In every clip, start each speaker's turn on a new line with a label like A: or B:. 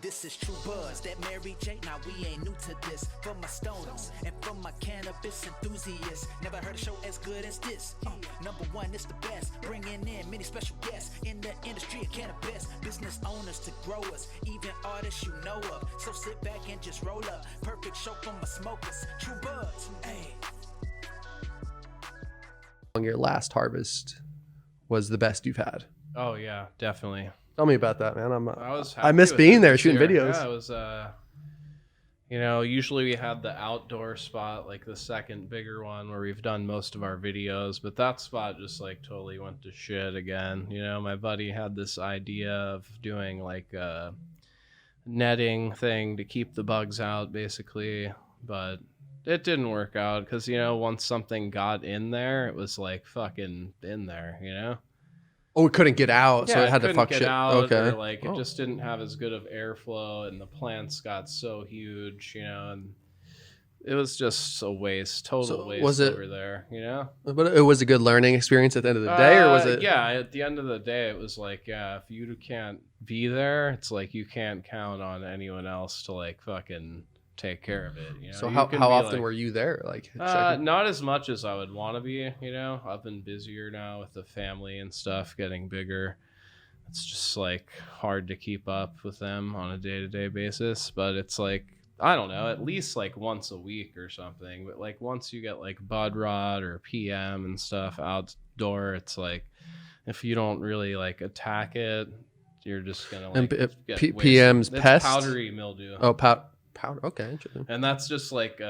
A: This is True Buzz, that Mary J. Now we ain't new to this. For my stoners and for my cannabis enthusiasts, never heard a show as good as this. Number one, it's the best. Bringing in many special guests in the industry of cannabis. Business owners to growers, even artists you know of. So sit back and just roll up. Perfect show for my smokers. True Buzz, hey.
B: Your last harvest was the best you've had.
C: Oh yeah, definitely.
B: Tell me about that, man.
C: I
B: miss being there shooting videos.
C: Yeah, it was usually we had the outdoor spot, like the second bigger one where we've done most of our videos, but that spot just like totally went to shit again. My buddy had this idea of doing like a netting thing to keep the bugs out basically, but it didn't work out because, once something got in there, it was like fucking in there,
B: Oh, it couldn't get out,
C: yeah,
B: so it had to fuck
C: get
B: shit.
C: Out,
B: okay.
C: Or like it just didn't have as good of airflow, and the plants got so huge, and it was just a waste, total waste over there,
B: But it was a good learning experience at the end of the day, or was it?
C: Yeah, at the end of the day, it was like, yeah, if you can't be there, it's like you can't count on anyone else to like fucking take care of it.
B: So how often were you there? Like
C: not as much as I would want to be. I've been busier now with the family and stuff, getting bigger. It's just like hard to keep up with them on a day-to-day basis. But it's like, I don't know, at least like once a week or something. But like once you get like bud rot or PM and stuff outdoor, it's like if you don't really like attack it, you're just gonna like get
B: PM's pest,
C: powdery mildew.
B: Oh, powder. Okay, interesting.
C: And that's just like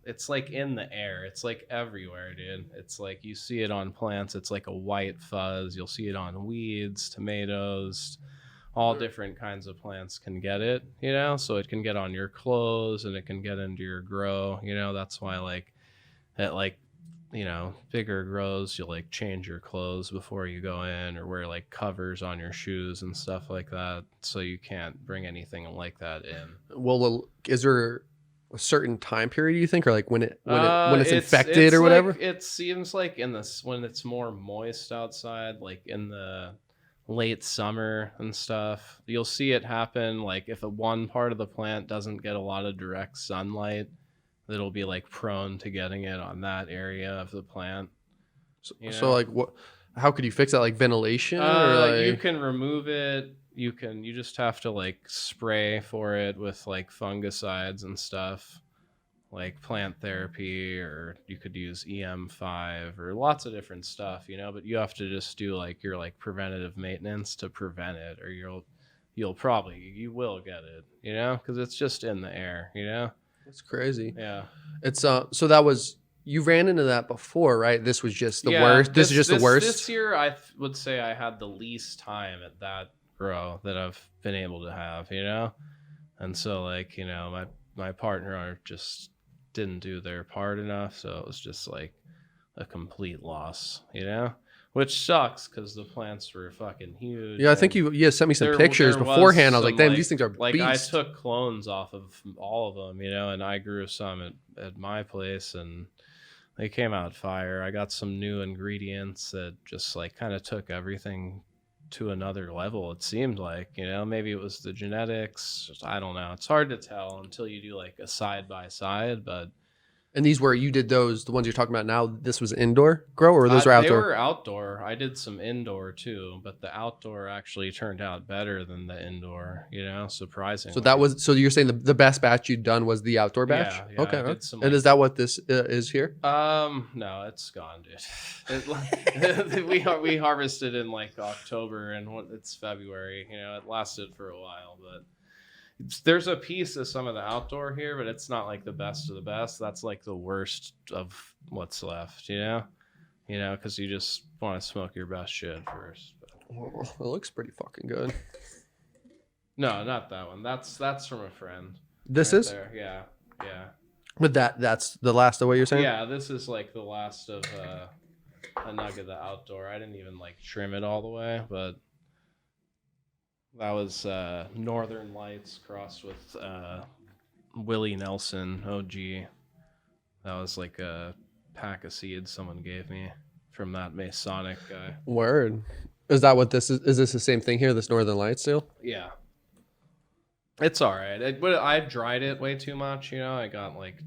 C: it's like in the air. It's like everywhere, dude. It's like you see it on plants. It's like a white fuzz. You'll see it on weeds, tomatoes, all different kinds of plants can get it, so it can get on your clothes and it can get into your grow. That's why like at like bigger grows, you'll like change your clothes before you go in, or wear like covers on your shoes and stuff like that, so you can't bring anything like that in.
B: Well, is there a certain time period you think, or like when it's infected or whatever?
C: Like, it seems like when it's more moist outside, like in the late summer and stuff, you'll see it happen. Like if one part of the plant doesn't get a lot of direct sunlight, that'll be like prone to getting it on that area of the plant.
B: So like what? How could you fix that? Like ventilation? Or like...
C: You can remove it. You just have to like spray for it with like fungicides and stuff, like plant therapy, or you could use EM5 or lots of different stuff, but you have to just do like your like preventative maintenance to prevent it, or you will get it, because it's just in the air,
B: That's crazy.
C: Yeah.
B: It's so that was, you ran into that before, right? This was just the worst. This is just the worst.
C: This year I would say I had the least time at that grow that I've been able to have, And so like, my partner just didn't do their part enough, so it was just like a complete loss, Which sucks because the plants were fucking huge.
B: Yeah, I think you sent me some pictures beforehand. I was like, damn, these things are
C: like
B: beasts.
C: I took clones off of all of them, and I grew some at my place, and they came out fire. I got some new ingredients that just like kind of took everything to another level. It seemed like, maybe it was the genetics. I don't know. It's hard to tell until you do like a side by side, but.
B: And these were, you did those, the ones you're talking about now, this was indoor grow, or those were outdoor?
C: They were outdoor. I did some indoor too, but the outdoor actually turned out better than the indoor, surprisingly.
B: So you're saying the best batch you'd done was the outdoor batch?
C: Yeah,
B: okay.
C: I did some,
B: and is that what this is here?
C: No, it's gone, dude. We harvested in like October, and it's February, it lasted for a while, but there's a piece of some of the outdoor here, but it's not like the best of the best. That's like the worst of what's left, because you just want to smoke your best shit first.
B: But... It looks pretty fucking good.
C: No, not that one. That's from a friend.
B: This
C: right
B: is?
C: there. Yeah.
B: But that's the last of what you're saying?
C: Yeah, this is like the last of a nug of the outdoor. I didn't even like trim it all the way, but that was Northern Lights crossed with Willie Nelson OG. That was like a pack of seeds someone gave me from that Masonic guy.
B: Word. Is that what this is? Is this the same thing here, this Northern Lights deal?
C: Yeah. It's all right. But I dried it way too much, you know. I got like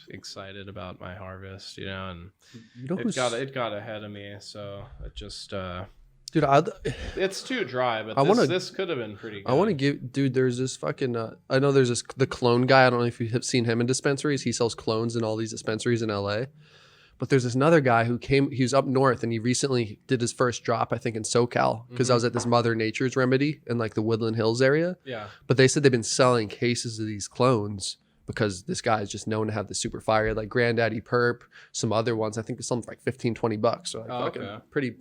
C: excited about my harvest, you know, and
B: You know
C: it got ahead of me, so it just
B: dude,
C: it's too dry, but this could have been pretty good.
B: I want to give, dude, there's this fucking, I know there's the clone guy. I don't know if you've seen him in dispensaries. He sells clones in all these dispensaries in LA. But there's this another guy he was up north and he recently did his first drop, I think, in SoCal, because I was at this Mother Nature's remedy in like the Woodland Hills area.
C: Yeah.
B: But they said they've been selling cases of these clones because this guy is just known to have the super fire, like Granddaddy Perp, some other ones. I think it's something for like $15-20. So like fucking pretty.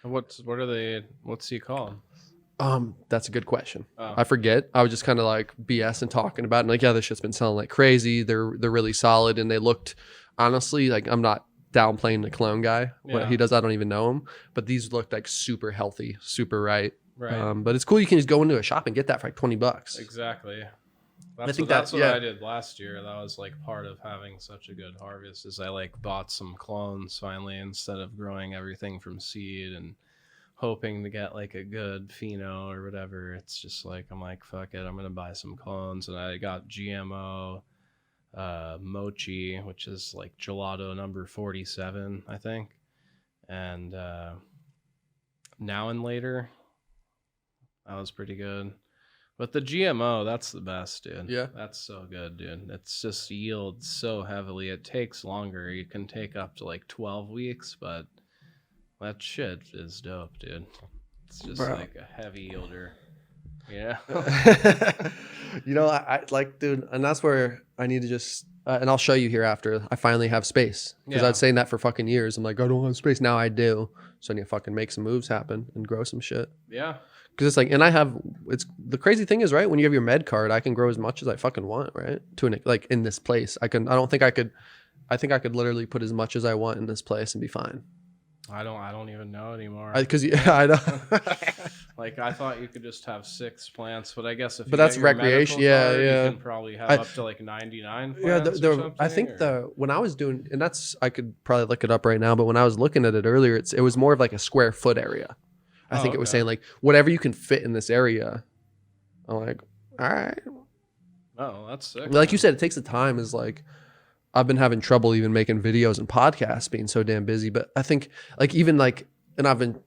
C: What's he called?
B: That's a good question. I forget. I was just kind of like BS and talking about it. And like, yeah, this shit's been selling like crazy. They're really solid. And they looked, honestly, like I'm not downplaying the clone guy. What he does, I don't even know him. But these looked like super healthy, super right.
C: Right.
B: But it's cool. You can just go into a shop and get that for like $20.
C: Exactly. That's what I did last year. That was like part of having such a good harvest is I like bought some clones finally instead of growing everything from seed and hoping to get like a good pheno or whatever. It's just like, I'm like, fuck it. I'm going to buy some clones. And I got GMO mochi, which is like gelato number 47, I think. And now and later, that was pretty good. But the GMO, that's the best, dude.
B: Yeah.
C: That's so good, dude. It's just yields so heavily. It takes longer. You can take up to like 12 weeks, but that shit is dope, dude. It's just like a heavy yielder. Yeah.
B: You know, I like, dude, and that's where I need to just, and I'll show you here after I finally have space. Because I was saying that for fucking years. I'm like, I don't have space. Now I do. So I need to fucking make some moves happen and grow some shit.
C: Yeah.
B: Because it's like, and it's the crazy thing is, right, when you have your med card, I can grow as much as I fucking want, right? Like in this place. I think I could literally put as much as I want in this place and be fine.
C: I don't even know anymore.
B: Because I know.
C: Like I thought you could just have 6 plants, but I guess if you
B: that's
C: get your
B: recreation,
C: medical card,
B: yeah.
C: you can probably have up to like 99 plants.
B: I think when I was doing, and I could probably look it up right now, but when I was looking at it earlier, it was more of like a square foot area. I think it was saying like whatever you can fit in this area. I'm like, all right.
C: Oh, that's sick.
B: Like you said, it takes the time. Is like I've been having trouble even making videos and podcasts, being so damn busy. But I think like even like, and I've been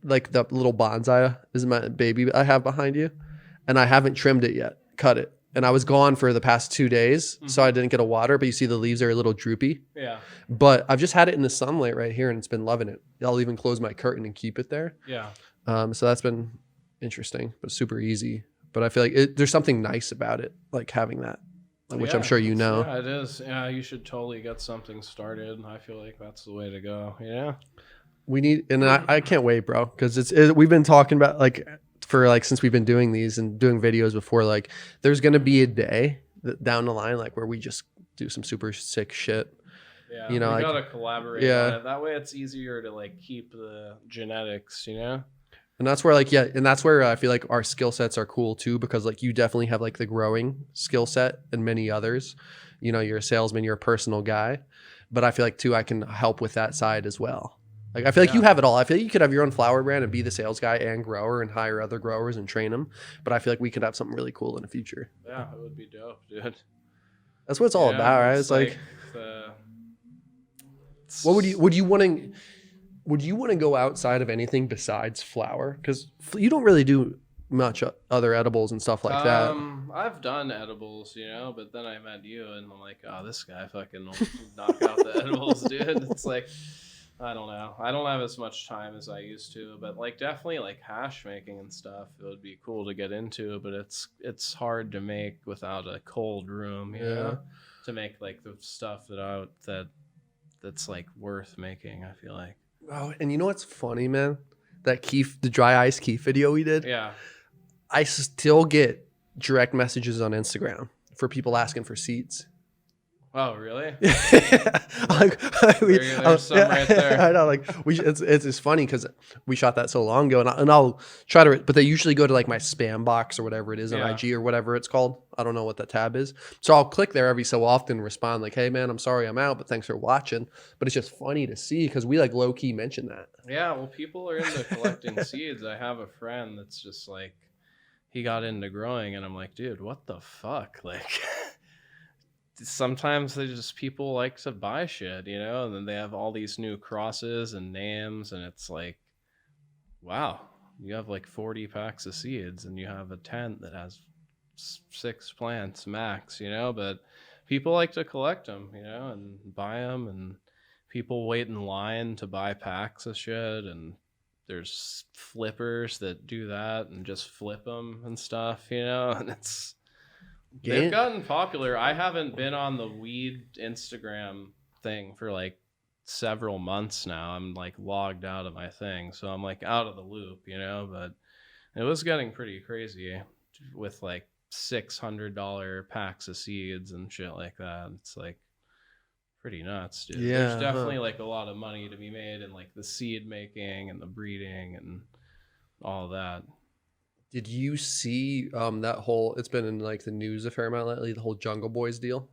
B: like the little bonsai is my baby I have behind you, and I haven't trimmed it yet, cut it. And I was gone for the past 2 days, so I didn't get a water. But you see the leaves are a little droopy. Yeah. But I've just had it in the sunlight right here, and it's been loving it. I'll even close my curtain and keep it there. Yeah. So that's been interesting, but super easy. But I feel like there's something nice about it, like having that, which I'm sure you know.
C: Yeah, it is. Yeah, you should totally get something started. I feel like that's the way to go. Yeah.
B: We need, and I can't wait, bro, because we've been talking about like. For like since we've been doing these and doing videos before, like there's gonna be a day down the line like where we just do some super sick shit.
C: Yeah, you know, we gotta collaborate on it. That way it's easier to like keep the genetics, you know.
B: And that's where that's where I feel like our skill sets are cool too, because like you definitely have like the growing skill set and many others. You know, you're a salesman, you're a personal guy, but I feel like too I can help with that side as well. Like I feel like you have it all. I feel like you could have your own flower brand and be the sales guy and grower and hire other growers and train them. But I feel like we could have something really cool in the future.
C: Yeah, it would be dope, dude.
B: That's what it's all about, right? It's like what would you want to go outside of anything besides flower? Because you don't really do much other edibles and stuff like that.
C: I've done edibles, you know, but then I met you and I'm like, oh, this guy fucking will knock out the edibles, dude. It's like, I don't know. I don't have as much time as I used to, but like definitely like hash making and stuff, it would be cool to get into, but it's hard to make without a cold room, you know, to make like the stuff that's like worth making, I feel like.
B: Oh, and you know what's funny, man? That Keef, the dry ice Keef video we did. Yeah. I still get direct messages on Instagram for people asking for seeds.
C: Oh, really?
B: There's some right there. I know, like it's funny because we shot that so long ago, and I'll try to, but they usually go to like my spam box or whatever it is on IG or whatever it's called. I don't know what that tab is, so I'll click there every so often, and respond like, "Hey, man, I'm sorry I'm out, but thanks for watching." But it's just funny to see because we like low key mention that.
C: Yeah, well, people are into collecting seeds. I have a friend that's just like. he got into growing, and I'm like, dude, what the fuck? Like, sometimes people like to buy shit, you know, and then they have all these new crosses and names, and it's like, wow, you have like 40 packs of seeds, and you have a tent that has 6 plants max, you know, but people like to collect them, you know, and buy them, and people wait in line to buy packs of shit, and there's flippers that do that and just flip them and stuff, you know, and they've gotten popular. I haven't been on the weed Instagram thing for like several months now. I'm like logged out of my thing, so I'm like out of the loop, you know, but it was getting pretty crazy with like $600 packs of seeds and shit like that. It's like pretty nuts, dude.
B: Yeah,
C: there's definitely like a lot of money to be made in like the seed making and the breeding and all that.
B: Did you see that whole, it's been in like the news a fair amount lately, the whole Jungle Boys deal?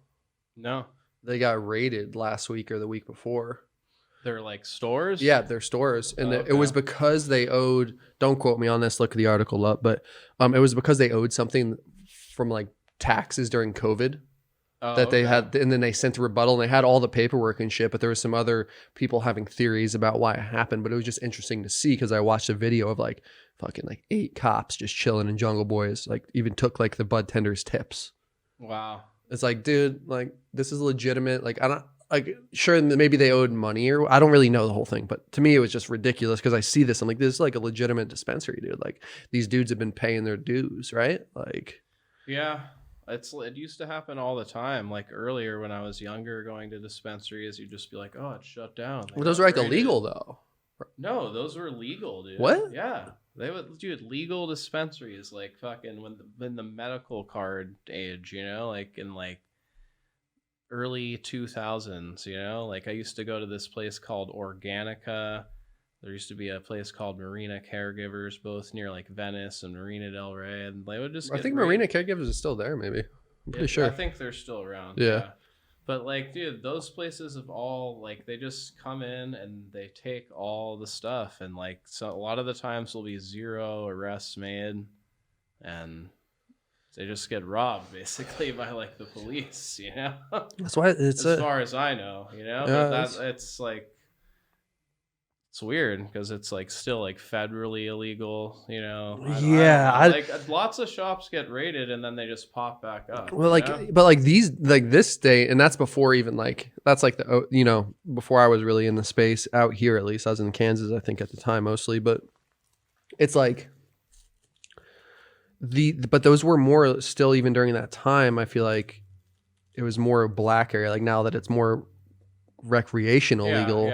C: No,
B: They got raided last week or the week before.
C: they're like stores.
B: Yeah, they're stores. And
C: Okay.
B: it was because they owed, don't quote me on this, look the article up, but it was because they owed something from like taxes during COVID that they had, and then they sent a rebuttal, and they had all the paperwork and shit, but there was some other people having theories about why it happened. But it was just interesting to see, because I watched a video of like fucking like 8 cops just chilling in Jungle Boys, like even took like the bud tenders tips.
C: Wow.
B: It's like, dude, like this is legitimate. Like I don't, like, sure, maybe they owed money, or I don't really know the whole thing, but to me it was just ridiculous, because I see this, I'm like, this is like a legitimate dispensary, dude. Like these dudes have been paying their dues, right? Like,
C: Yeah, it used to happen all the time. Like earlier when I was younger, going to dispensaries, you'd just be like, oh, it's shut down.
B: well, those are like illegal though.
C: No, those were legal, dude.
B: What?
C: Yeah, they would, dude. Legal dispensaries, like fucking when the medical card age, you know, like in like early 2000s, you know, like I used to go to this place called Organica. There used to be a place called Marina Caregivers, both near like Venice and Marina del Rey, and they would just.
B: I think Marina Caregivers is still there, maybe. I'm pretty sure.
C: I think they're still around.
B: Yeah.
C: But like, dude, those places have all like, they just come in and they take all the stuff, and like, so a lot of the times there'll be 0 arrests made, and they just get robbed basically by like the police, you know.
B: That's why it's
C: as far as I know, you know.
B: Yeah,
C: but it's like, it's weird because it's like still like federally illegal, you know. Like lots of shops get raided and then they just pop back up.
B: well, like,
C: know?
B: but like these, like this state, and that's before even like, that's like the, you know, before I was really in the space out here, at least I was in Kansas, I think at the time mostly, but it's like but those were more still, even during that time, I feel like it was more black area. Like now that it's more recreational legal.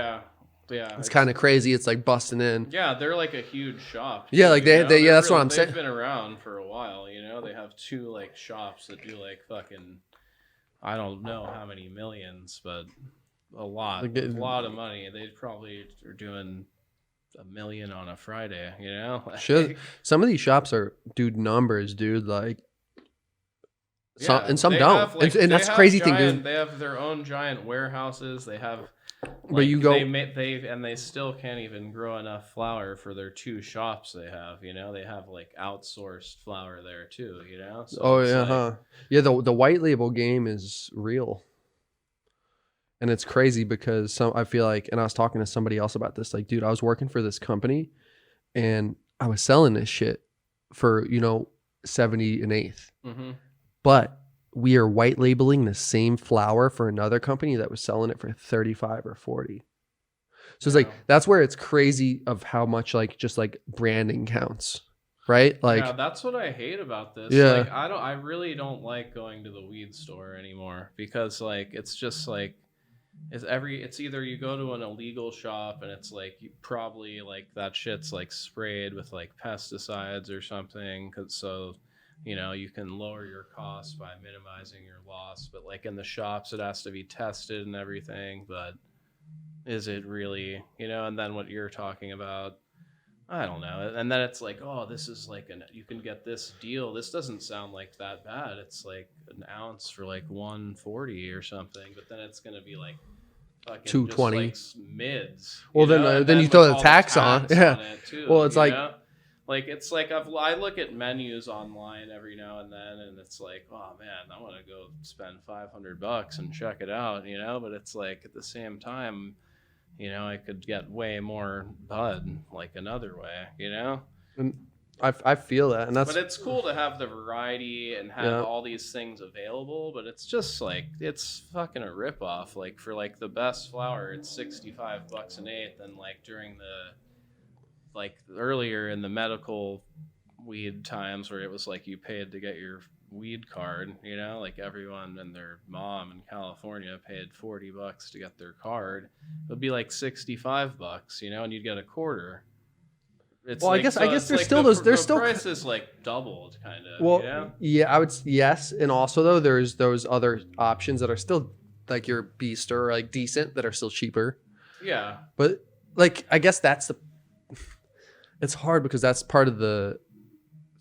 C: Yeah,
B: it's kind of crazy. It's like busting in.
C: Yeah, they're like a huge shop.
B: Yeah, like they yeah, that's what I'm saying.
C: They've been around for a while, you know. They have 2 like shops that do like fucking, I don't know how many millions, but a lot of money. They probably are doing $1 million on a Friday, you know.
B: Like, some of these shops are dude numbers, dude. Like some, and some don't, and that's crazy thing, dude.
C: They have their own giant warehouses. They have. Like,
B: but you go,
C: they still can't even grow enough flour for their 2 shops they have, you know. They have like outsourced flour there too, you know. So
B: yeah, the white label game is real, and it's crazy because I feel like, and I was talking to somebody else about this, like, dude, I was working for this company and I was selling this shit for, you know, 70 an eighth, but we are white labeling the same flour for another company that was selling it for 35 or 40. So it's like, that's where it's crazy of how much like just like branding counts, right? Like,
C: yeah, that's what I hate about this.
B: Yeah.
C: Like, I really don't like going to the weed store anymore, because like, it's just like, it's either you go to an illegal shop and it's like, you probably like that shit's like sprayed with like pesticides or something, so you know, you can lower your costs by minimizing your loss. But like in the shops, it has to be tested and everything. But is it really, you know? And then what you're talking about, I don't know. And then it's like, oh, this is like you can get this deal. This doesn't sound like that bad. It's like an ounce for like $140 or something. But then it's gonna be like fucking $220
B: just
C: like mids.
B: Well, then you throw the tax on. Yeah.
C: On it too,
B: well, it's like.
C: know? Like it's like I look at menus online every now and then, and it's like, oh man, I want to go spend $500 and check it out, you know. But it's like at the same time, you know, I could get way more bud like another way, you know.
B: And I feel that, and that's.
C: But it's cool to have the variety and have
B: Yeah.
C: all these things available. But it's just like it's fucking a ripoff. Like for like the best flower, it's $65 an eighth, and like during the like earlier in the medical weed times where it was like you paid to get your weed card, you know, like everyone and their mom in California paid $40 to get their card. It would be like $65, you know, and you'd get a quarter. It's
B: Well,
C: like,
B: I guess there's
C: like
B: still
C: the,
B: those. There's
C: the
B: still
C: price is like doubled, kind of.
B: Well,
C: you know?
B: yeah, I would yes, and also though there's those other options that are still like your beast or like decent that are still cheaper.
C: Yeah,
B: But like I guess that's the. It's hard because that's part of the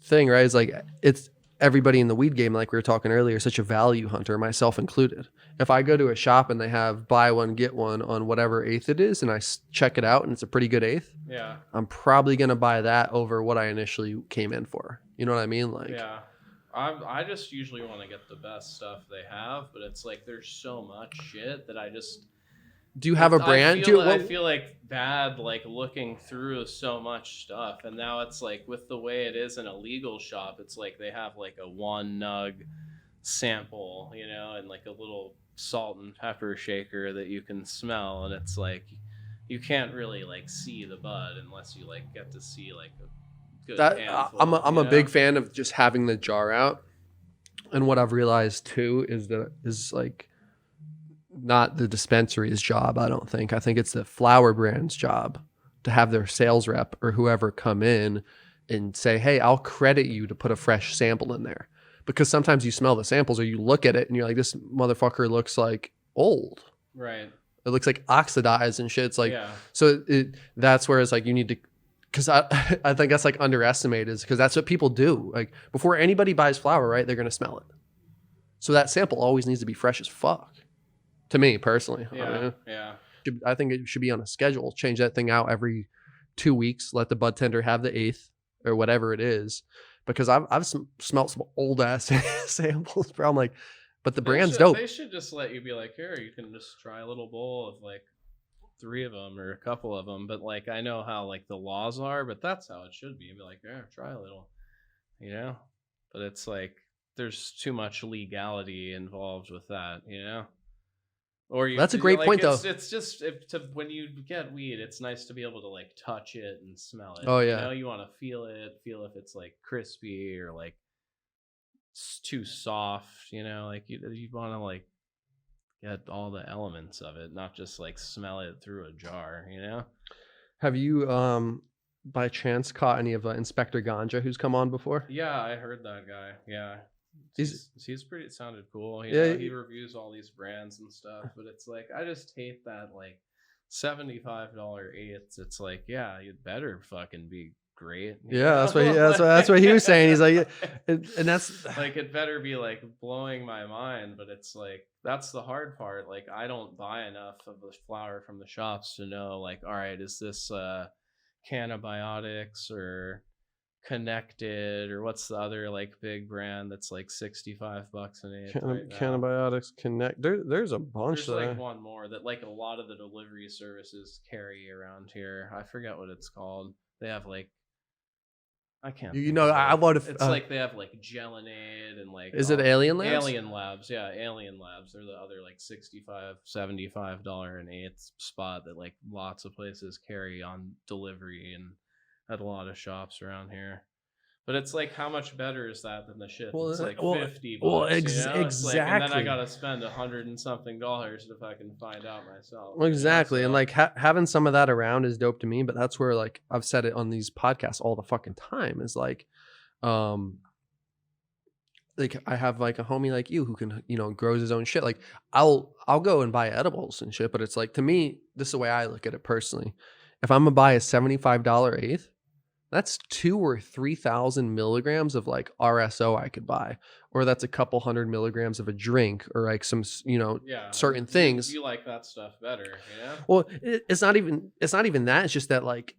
B: thing, right? It's like it's everybody in the weed game, like we were talking earlier, is such a value hunter, myself included. If I go to a shop and they have buy one get one on whatever eighth it is, and I check it out and it's a pretty good eighth,
C: yeah,
B: I'm probably gonna buy that over what I initially came in for. You know what I mean? Like,
C: yeah. I just usually want to get the best stuff they have, but it's like there's so much shit that I just.
B: do you have a brand?
C: I feel like bad, like looking through so much stuff, and now it's like with the way it is in a legal shop, it's like they have like a 1 nug sample, you know, and like a little salt and pepper shaker that you can smell, and it's like you can't really like see the bud unless you like get to see like a good handful.
B: I'm a big fan of just having the jar out, and what I've realized too is like. Not the dispensary's job, I don't think. I think it's the flower brand's job to have their sales rep or whoever come in and say, hey, I'll credit you to put a fresh sample in there. Because sometimes you smell the samples or you look at it and you're like, this motherfucker looks like old.
C: Right.
B: It looks like oxidized and shit. It's like,
C: Yeah.
B: so that's where it's like you need to, because I think that's like underestimated is because that's what people do. Like before anybody buys flower, right, they're going to smell it. So that sample always needs to be fresh as fuck. To me personally,
C: Yeah, yeah.
B: I think it should be on a schedule. Change that thing out every 2 weeks. Let the bud tender have the eighth or whatever it is, because I've smelt some old ass samples. Bro, I'm like, but the brand's dope.
C: They should just let you be like, here, you can just try a little bowl of like 3 of them or a couple of them. But like, I know how like the laws are, but that's how it should be. You'd be like, yeah, try a little, you know. But it's like there's too much legality involved with that, you know. Or you,
B: that's a great point, though.
C: It's just when you get weed, it's nice to be able to like touch it and smell it.
B: Oh yeah.
C: You know, you want to feel if it's like crispy or like too soft. You know, like you want to like get all the elements of it, not just like smell it through a jar. You know.
B: Have you by chance caught any of Inspector Ganja who's come on before?
C: Yeah, I heard that guy. Yeah. He's pretty. It sounded cool. You
B: Yeah,
C: know, he reviews all these brands and stuff, but it's like I just hate that like $75 eighths. It's like, yeah, you'd better fucking be great.
B: Yeah, that's what he was saying. He's like, and that's
C: like it better be like blowing my mind, but it's like that's the hard part. Like I don't buy enough of the flower from the shops to know like, all right, is this Cannabis or Connected or what's the other like big brand that's like $65 an eighth right now?
B: Cannabis Connect. There's a bunch.
C: There's like one more that like a lot of the delivery services carry around here. I forget what it's called. They have like I can't.
B: You know, I would have.
C: It's like they have like Gelinade and like.
B: Is it Alien Labs?
C: Alien Labs, yeah, Alien Labs. They're the other like $65, $75 an eighth spot that like lots of places carry on delivery and at a lot of shops around here. But it's like, how much better is that than the shit?
B: Well,
C: it's like $50.
B: Well,
C: you know? It's
B: exactly.
C: like, and then I gotta spend $100 and something if I can find out myself.
B: Well, exactly,
C: you know?
B: and like having some of that around is dope to me. But that's where like I've said it on these podcasts all the fucking time is like I have like a homie like you who can, you know, grows his own shit. Like I'll go and buy edibles and shit, but it's like, to me, this is the way I look at it personally. If I'm gonna buy a $75 eighth, that's 2,000 or 3,000 milligrams of like RSO I could buy, or that's a couple hundred milligrams of a drink, or like some, you know, certain things.
C: You like that stuff better, you know?
B: Well, it's not even that. It's just that like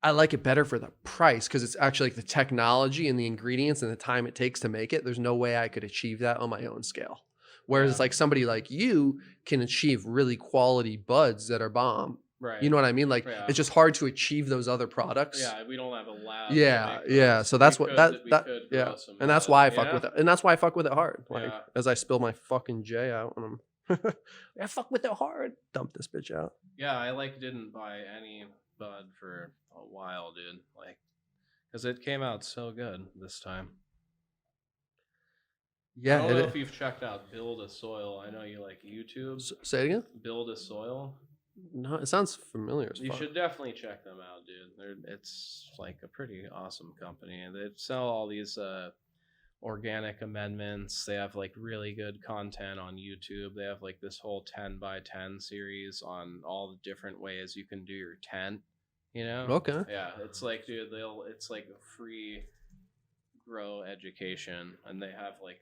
B: I like it better for the price because it's actually like the technology and the ingredients and the time it takes to make it. There's no way I could achieve that on my own scale. Whereas
C: Yeah.
B: like somebody like you can achieve really quality buds that are bomb.
C: Right.
B: You know what I mean? Like
C: Yeah.
B: it's just hard to achieve those other products.
C: Yeah, we don't have a lab.
B: Yeah,
C: to make
B: yeah.
C: those.
B: So that's
C: We
B: what
C: could- we
B: that
C: could
B: yeah.
C: grow some
B: And that's
C: bud,
B: why I
C: you
B: fuck
C: know?
B: with it. And that's why I fuck with it hard. Like
C: Yeah.
B: as I spill my fucking J out and I'm I fuck with it hard. Dump this bitch out.
C: Yeah, I like didn't buy any bud for a while, dude. Like, because it came out so good this time.
B: Yeah.
C: I don't know if you've checked out Build a Soil. I know you like YouTube.
B: Say it again?
C: Build a Soil.
B: No, it sounds familiar as
C: You
B: fuck.
C: should definitely check them out, dude. It's like a pretty awesome company, and they sell all these organic amendments. They have like really good content on YouTube. They have like this whole 10 by 10 series on all the different ways you can do your tent. You know?
B: Okay.
C: Yeah, it's like, dude, it's like a free grow education, and they have like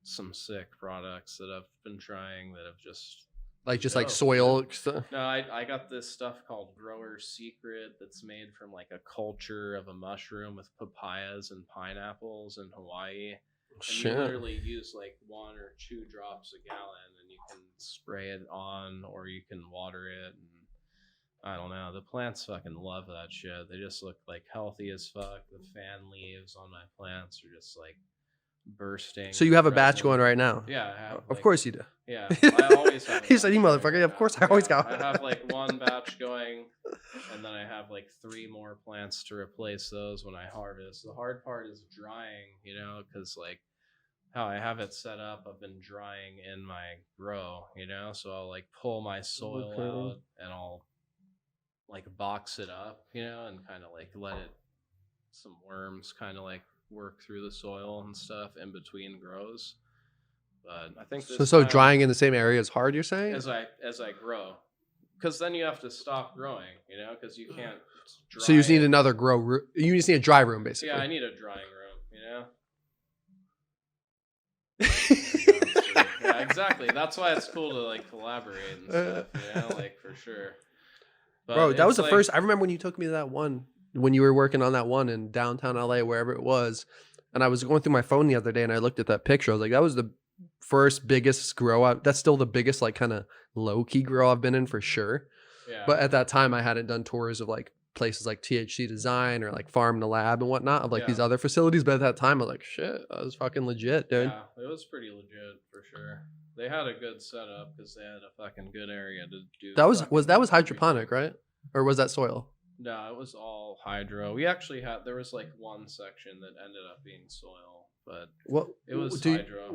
C: some sick products that I've been trying that have just
B: Like just like
C: dope,
B: soil
C: dude.
B: stuff.
C: No, I got this stuff called Grower's Secret that's made from like a culture of a mushroom with papayas and pineapples in Hawaii. And you
B: Shit.
C: literally use like 1 or 2 drops a gallon, and you can spray it on, or you can water it. And I don't know. The plants fucking love that shit. They just look like healthy as fuck. The fan leaves on my plants are just like bursting.
B: So you have a batch
C: resin.
B: going right now?
C: Yeah, I have.
B: Of
C: like-
B: course you do.
C: Yeah, I always have. a
B: He said,
C: batch
B: "You
C: going
B: motherfucker."
C: right
B: Yeah, of
C: now.
B: course I always
C: Yeah,
B: got.
C: I have like 1 batch going, and then I have like 3 more plants to replace those when I harvest. The hard part is drying, you know, because like how I have it set up, I've been drying in my grow, you know, so I'll like pull my soil
B: Okay.
C: out and I'll like box it up, you know, and kind of like let it, some worms kind of like work through the soil and stuff in between grows. But I think this
B: So
C: time,
B: drying in the same area is hard. You're saying?
C: as I grow, because then you have to stop growing, you know, because you can't. Dry
B: So you just need
C: it.
B: another grow room. You just need a dry room, basically.
C: Yeah, I need a drying room, you know. Yeah, exactly. That's why it's cool to like collaborate and stuff, you know, like for sure. But
B: Bro, that was the
C: it's
B: first.
C: like-
B: I remember when you took me to that one, when you were working on that one in downtown LA, wherever it was. And I was going through my phone the other day and I looked at that picture. I was like, that was the first biggest grow. That's still the biggest, like, kind of low key grow I've been in for sure.
C: Yeah.
B: But at that time, I hadn't done tours of like places like THC Design or like Farm to Lab and whatnot of like these
C: Yeah.
B: other facilities. But at that time, I was like, shit, that was fucking legit, dude.
C: Yeah, it was pretty legit for sure. They had a good setup because they had a fucking good area to do.
B: That was
C: fucking
B: hydroponic,
C: everything.
B: right? Or was that soil?
C: No, it was all hydro. We actually had, there was like one section that ended up being soil, but
B: What
C: it was
B: do you-
C: hydro.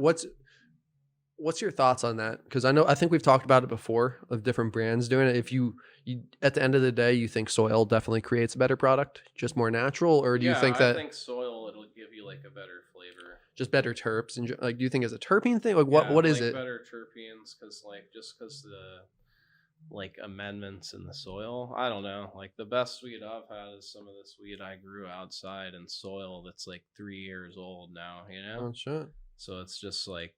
B: What's your thoughts on that? Because I think we've talked about it before of different brands doing it. If you at the end of the day, you think soil definitely creates a better product, just more natural, or do you think
C: I
B: that
C: think soil, it'll give you like a better flavor.
B: just better terps and like, do you think it's a terpene thing? Like what is
C: like
B: it?
C: Better terpenes, because like just because the like amendments in the soil, I don't know. Like the best weed I've had is some of this weed I grew outside in soil that's like 3 years old now, you know.
B: Oh shit.
C: So it's just like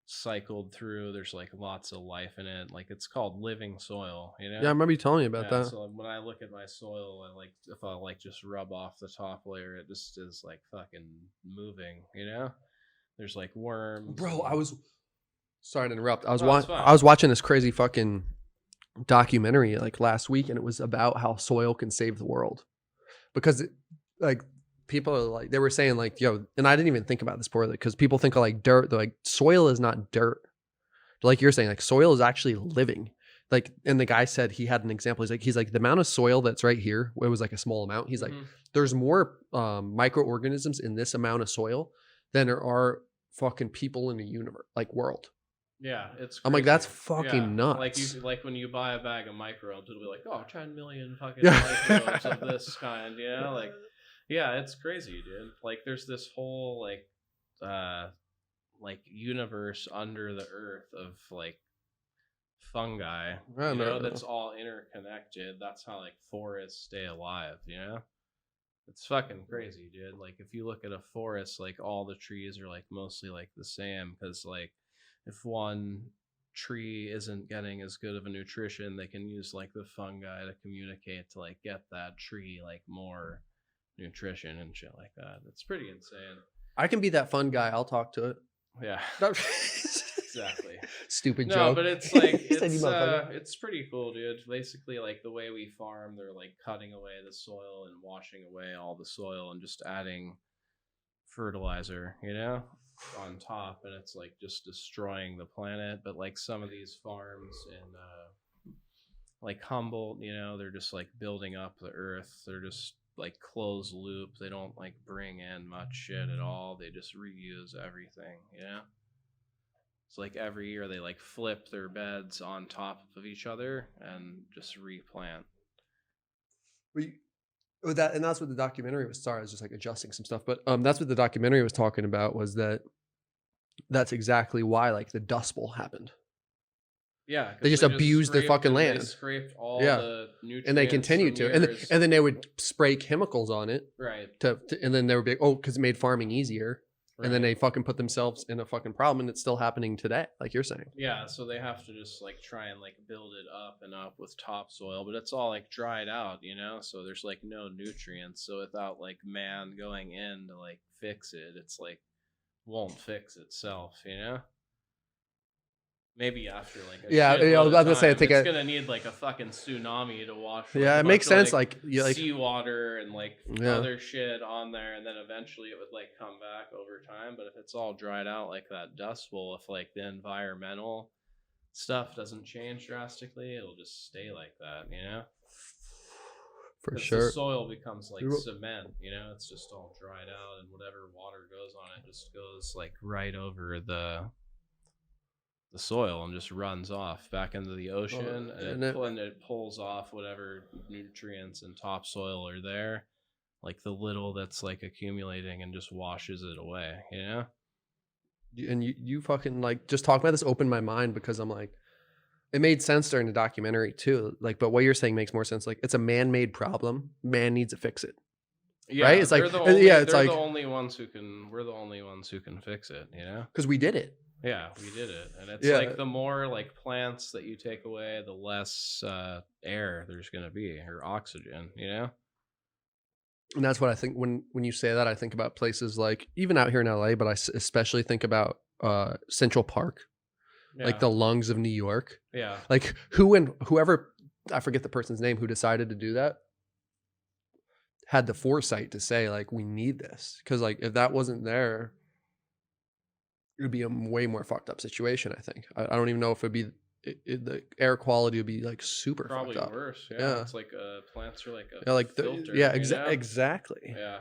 C: cycled through. There's like lots of life in it. Like it's called living soil, you know.
B: Yeah, I remember you telling me about that.
C: So when I look at my soil, I like, if I like just rub off the top layer, it just is like fucking moving, you know. There's like worms.
B: Bro,
C: and-
B: I was sorry to interrupt. I was
C: No, it's fine.
B: I was watching this crazy fucking documentary like last week, and it was about how soil can save the world. Because like people are like, they were saying like, yo, and I didn't even think about this before, because people think of like dirt. They're like, soil is not dirt. Like you're saying, like soil is actually living. Like, and the guy said, he had an example. He's like the amount of soil that's right here, it was like a small amount. He's like,
C: Mhm.
B: there's more microorganisms in this amount of soil than there are fucking people in the universe, like world.
C: Yeah, it's.
B: I'm like,
C: crazy.
B: that's fucking nuts.
C: Like like when you buy a bag of microbes, it'll be like, oh, 10 million fucking
B: Yeah.
C: microbes of this kind, you know? Like, yeah, it's crazy, dude. Like, there's this whole like universe under the earth of like fungi,
B: I
C: you
B: know.
C: know, that's all interconnected. That's how like forests stay alive, you know? It's fucking crazy, dude. Like if you look at a forest, like all the trees are like mostly like the same, because like if one tree isn't getting as good of a nutrition, they can use like the fungi to communicate to like get that tree like more nutrition and shit like that. It's pretty insane.
B: I can be that fun guy. I'll talk to it.
C: Yeah. Exactly.
B: Stupid
C: No,
B: joke.
C: but it's like
B: He said, "You motherfucker."
C: it's pretty cool, dude. Basically, like the way we farm, they're like cutting away the soil and washing away all the soil and just adding fertilizer, you know, on top, and it's like just destroying the planet. But like some of these farms in like Humboldt, you know, they're just like building up the earth. They're just like closed loop. They don't like bring in much shit at all. They just reuse everything, you know. It's like every year they like flip their beds on top of each other and just replant.
B: That's what the documentary was. Sorry, I was just like adjusting some stuff, but that's what the documentary was talking about, was that's exactly why like the Dust Bowl happened.
C: Yeah,
B: they just abused their fucking land.
C: They scraped all the nutrients,
B: and they continued to, and then they would spray chemicals on it,
C: right?
B: And then they would be because it made farming easier.
C: Right.
B: And then they fucking put themselves in a fucking problem, and it's still happening today, like you're saying.
C: Yeah, so they have to just like try and like build it up and up with topsoil, but it's all like dried out, you know? So there's like no nutrients. So without like man going in to like fix it, it's like won't fix itself, you know? Maybe after like
B: I was about to say, I think
C: it's gonna need like a fucking tsunami to wash. Like,
B: it makes sense. Like
C: seawater and like other shit on there, and then eventually it would like come back over time. But if it's all dried out like that Dust Bowl, if like the environmental stuff doesn't change drastically, it'll just stay like that, you know.
B: For sure.
C: The soil becomes like cement, you know. It's just all dried out, and whatever water goes on it just goes like right over the soil and just runs off back into the ocean, and it pulls off whatever nutrients and topsoil are there, like the little that's like accumulating, and just washes it away, you know.
B: And you fucking like just talking about this opened my mind, because I'm like, it made sense during the documentary too, like, but what you're saying makes more sense. Like, it's a man-made problem, man needs to fix it.
C: Yeah,
B: right? It's like,
C: it's
B: like
C: we're the only ones who can fix it, you know,
B: because we did it.
C: Yeah, we did it. And it's like the more like plants that you take away, the less air there's going to be, or oxygen, you know?
B: And that's what I think when you say that, I think about places like even out here in LA, but I especially think about Central Park, like the lungs of New York.
C: Yeah.
B: Like whoever, I forget the person's name who decided to do that, had the foresight to say like, we need this. Because like if that wasn't there, it would be a way more fucked up situation. I think. I don't even know if it'd be the air quality would be like super
C: probably
B: fucked up.
C: Worse. Yeah, it's like plants are like a filter.
B: Exactly.
C: Yeah.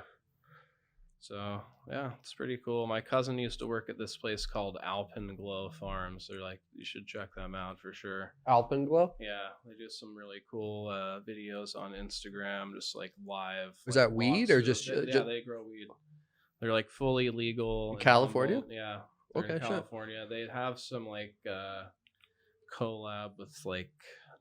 C: So yeah, it's pretty cool. My cousin used to work at this place called Alpine Farms. They're like, you should check them out for sure.
B: Alpine Glow.
C: Yeah, they do some really cool videos on Instagram, just like live.
B: Is that weed or just?
C: They grow weed. They're like fully legal
B: in California.
C: Yeah.
B: Okay,
C: in California. They have some like collab with like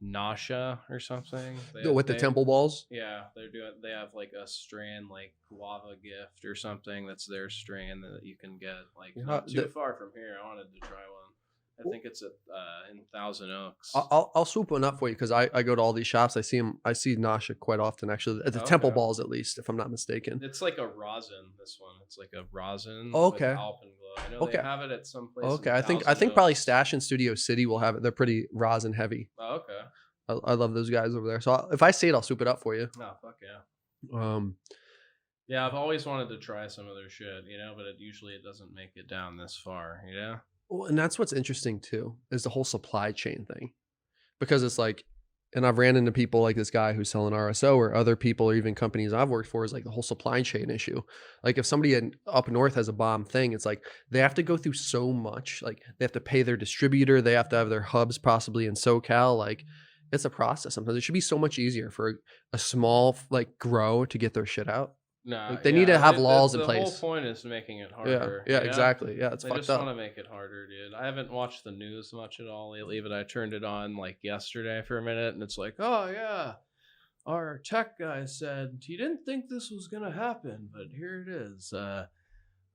C: Nasha or something.
B: With the temple balls.
C: Yeah, they have like a strain like Guava Gift or something that's their strain that you can get like not too far from here. I wanted to try one. I think it's in Thousand Oaks.
B: I'll swoop one up for you because I go to all these shops. I see Nasha quite often, actually. At the temple balls, at least, if I'm not mistaken.
C: It's like a rosin. This one, it's like a rosin.
B: Okay.
C: With Alpine Glow. I know they have it at some places.
B: Okay, I think probably Stash and Studio City will have it. They're pretty rosin heavy.
C: Oh, okay.
B: I love those guys over there. So if I see it, I'll swoop it up for you.
C: Oh, fuck yeah. Yeah, I've always wanted to try some of their shit, you know, but usually it doesn't make it down this far, you know.
B: Well, and that's what's interesting too, is the whole supply chain thing, because it's like, and I've ran into people like this guy who's selling RSO, or other people, or even companies I've worked for, is like the whole supply chain issue. Like if somebody up north has a bomb thing, it's like they have to go through so much. Like they have to pay their distributor, they have to have their hubs possibly in SoCal. Like it's a process. Sometimes it should be so much easier for a small like grow to get their shit out.
C: No,
B: like they need to have laws in place.
C: The whole point is making it harder.
B: Yeah, exactly. Yeah, it's
C: they
B: fucked
C: just
B: up.
C: want to make it harder, dude. I haven't watched the news much at all lately, but I turned it on like yesterday for a minute, and it's like, oh yeah, our tech guy said he didn't think this was gonna happen, but here it is.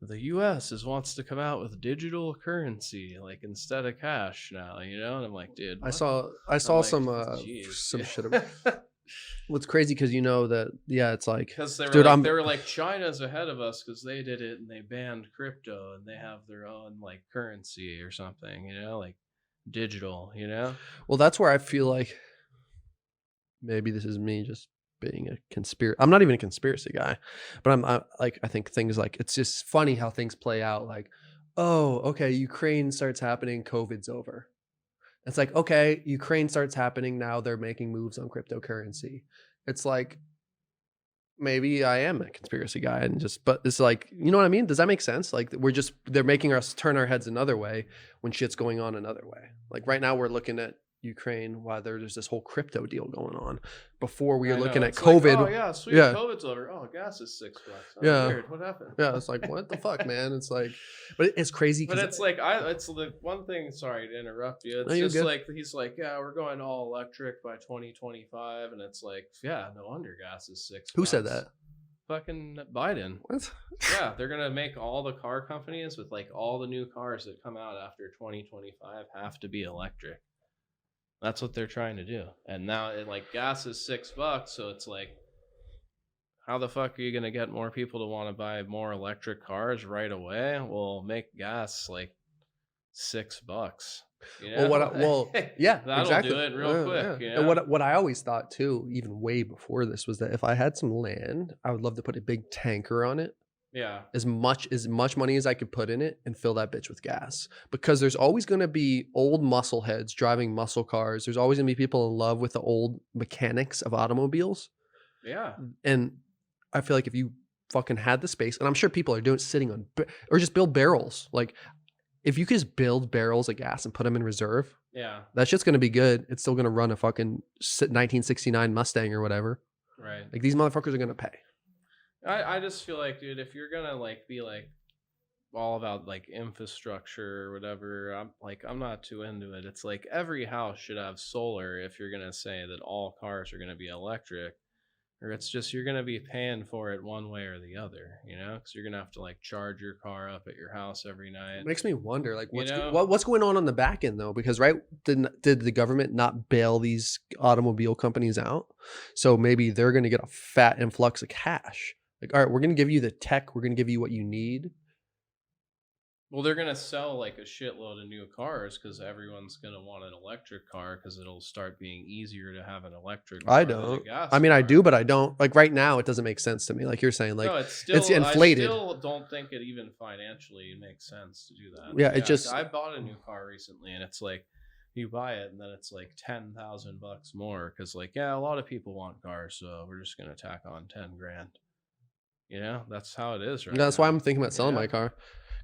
C: the U.S. wants to come out with digital currency, like instead of cash now, you know? And I'm like, dude,
B: I
C: what?
B: saw
C: I'm like,
B: some
C: jeez.
B: shit. What's crazy because you know that it's like,
C: Because they were like China's ahead of us because they did it and they banned crypto and they have their own like currency or something, you know, like digital, you know.
B: well, that's where I feel like maybe this is me just being a conspiracy. I'm not even a conspiracy guy, but I think things like, it's just funny how things play out. Like, oh, okay, Ukraine starts happening, COVID's over. It's like, okay, Ukraine starts happening, now they're making moves on cryptocurrency. It's like, maybe I am a conspiracy guy and just, but it's like, you know what I mean? Does that make sense? Like they're making us turn our heads another way when shit's going on another way. Like right now we're looking at Ukraine while there's this whole crypto deal going on. Before we were looking at COVID.
C: Like, oh yeah, sweet,
B: yeah.
C: COVID's over. Oh, gas is $6. Oh,
B: yeah.
C: Weird. What happened?
B: Yeah, it's like, what the fuck, man? It's like, but it's crazy.
C: But it's like, it's the one thing, sorry to interrupt you. It's just like, he's like, yeah, we're going all electric by 2025. And it's like, yeah, no wonder gas is $6.
B: Who said that?
C: Fucking Biden.
B: What?
C: Yeah, they're gonna make all the car companies with like all the new cars that come out after 2025 have to be electric. That's what they're trying to do. And now like gas is $6, so it's like, how the fuck are you gonna get more people to want to buy more electric cars right away? Well, make gas like $6. You know?
B: Yeah,
C: that'll
B: exactly.
C: do it real quick.
B: Yeah.
C: You know?
B: And what I always thought too, even way before this, was that if I had some land, I would love to put a big tanker on it.
C: Yeah.
B: As much money as I could put in it and fill that bitch with gas. Because there's always going to be old muscle heads driving muscle cars. There's always going to be people in love with the old mechanics of automobiles.
C: Yeah.
B: And I feel like if you fucking had the space, and I'm sure people are doing sitting on, or just build barrels. Like, if you could just build barrels of gas and put them in reserve,
C: yeah,
B: that shit's going to be good. It's still going to run a fucking 1969 Mustang or whatever.
C: Right.
B: Like, these motherfuckers are going to pay.
C: I just feel like, dude, if you're going to like be like all about like infrastructure or whatever, I'm not too into it. It's like every house should have solar if you're going to say that all cars are going to be electric. Or it's just you're going to be paying for it one way or the other, you know, because you're going to have to like charge your car up at your house every night.
B: It makes me wonder, like, what's going on the back end, though? Because, right, did the government not bail these automobile companies out? So maybe they're going to get a fat influx of cash. Like, all right, we're going to give you the tech. We're going to give you what you need.
C: Well, they're going to sell like a shitload of new cars because everyone's going to want an electric car because it'll start being easier to have an electric car.
B: I don't. I mean, I do, but I don't. Like right now, it doesn't make sense to me. Like you're saying, like, no, it's inflated.
C: I still don't think it even financially makes sense to do that.
B: Yeah, it just.
C: I bought a new car recently, and it's like you buy it, and then it's like $10,000 more because, like, yeah, a lot of people want cars, so we're just going to tack on $10,000. You know, that's how it is, right?
B: That's why I'm thinking about selling my car.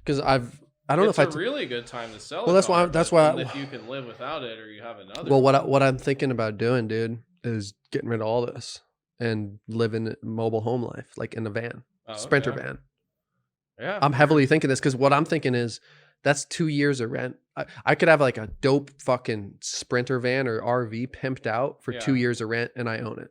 B: Because I don't know if
C: it's a really good time to sell.
B: Well, that's why
C: if you can live without it, or you have another.
B: Well, what I'm thinking about doing, dude, is getting rid of all this and living a mobile home life, like in a van, Sprinter van.
C: Yeah,
B: I'm heavily thinking this because what I'm thinking is that's 2 years of rent. I could have like a dope fucking Sprinter van or RV pimped out for 2 years of rent, and I own it.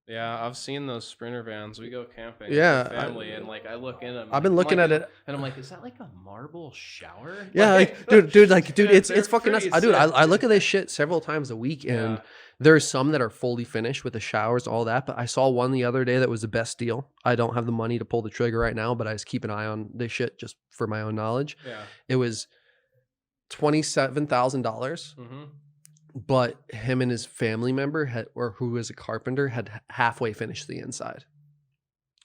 C: Yeah, I've seen those Sprinter vans. We go camping with
B: the
C: family, and like I look in them.
B: I've been looking at it,
C: and I'm like, is that like a marble shower?
B: Yeah, like, dude, it's fucking nuts. I look at this shit several times a week, and there's some that are fully finished with the showers, all that. But I saw one the other day that was the best deal. I don't have the money to pull the trigger right now, but I just keep an eye on this shit just for my own knowledge.
C: Yeah,
B: it was $27,000.
C: Mm-hmm.
B: But him and his family member who was a carpenter had halfway finished the inside.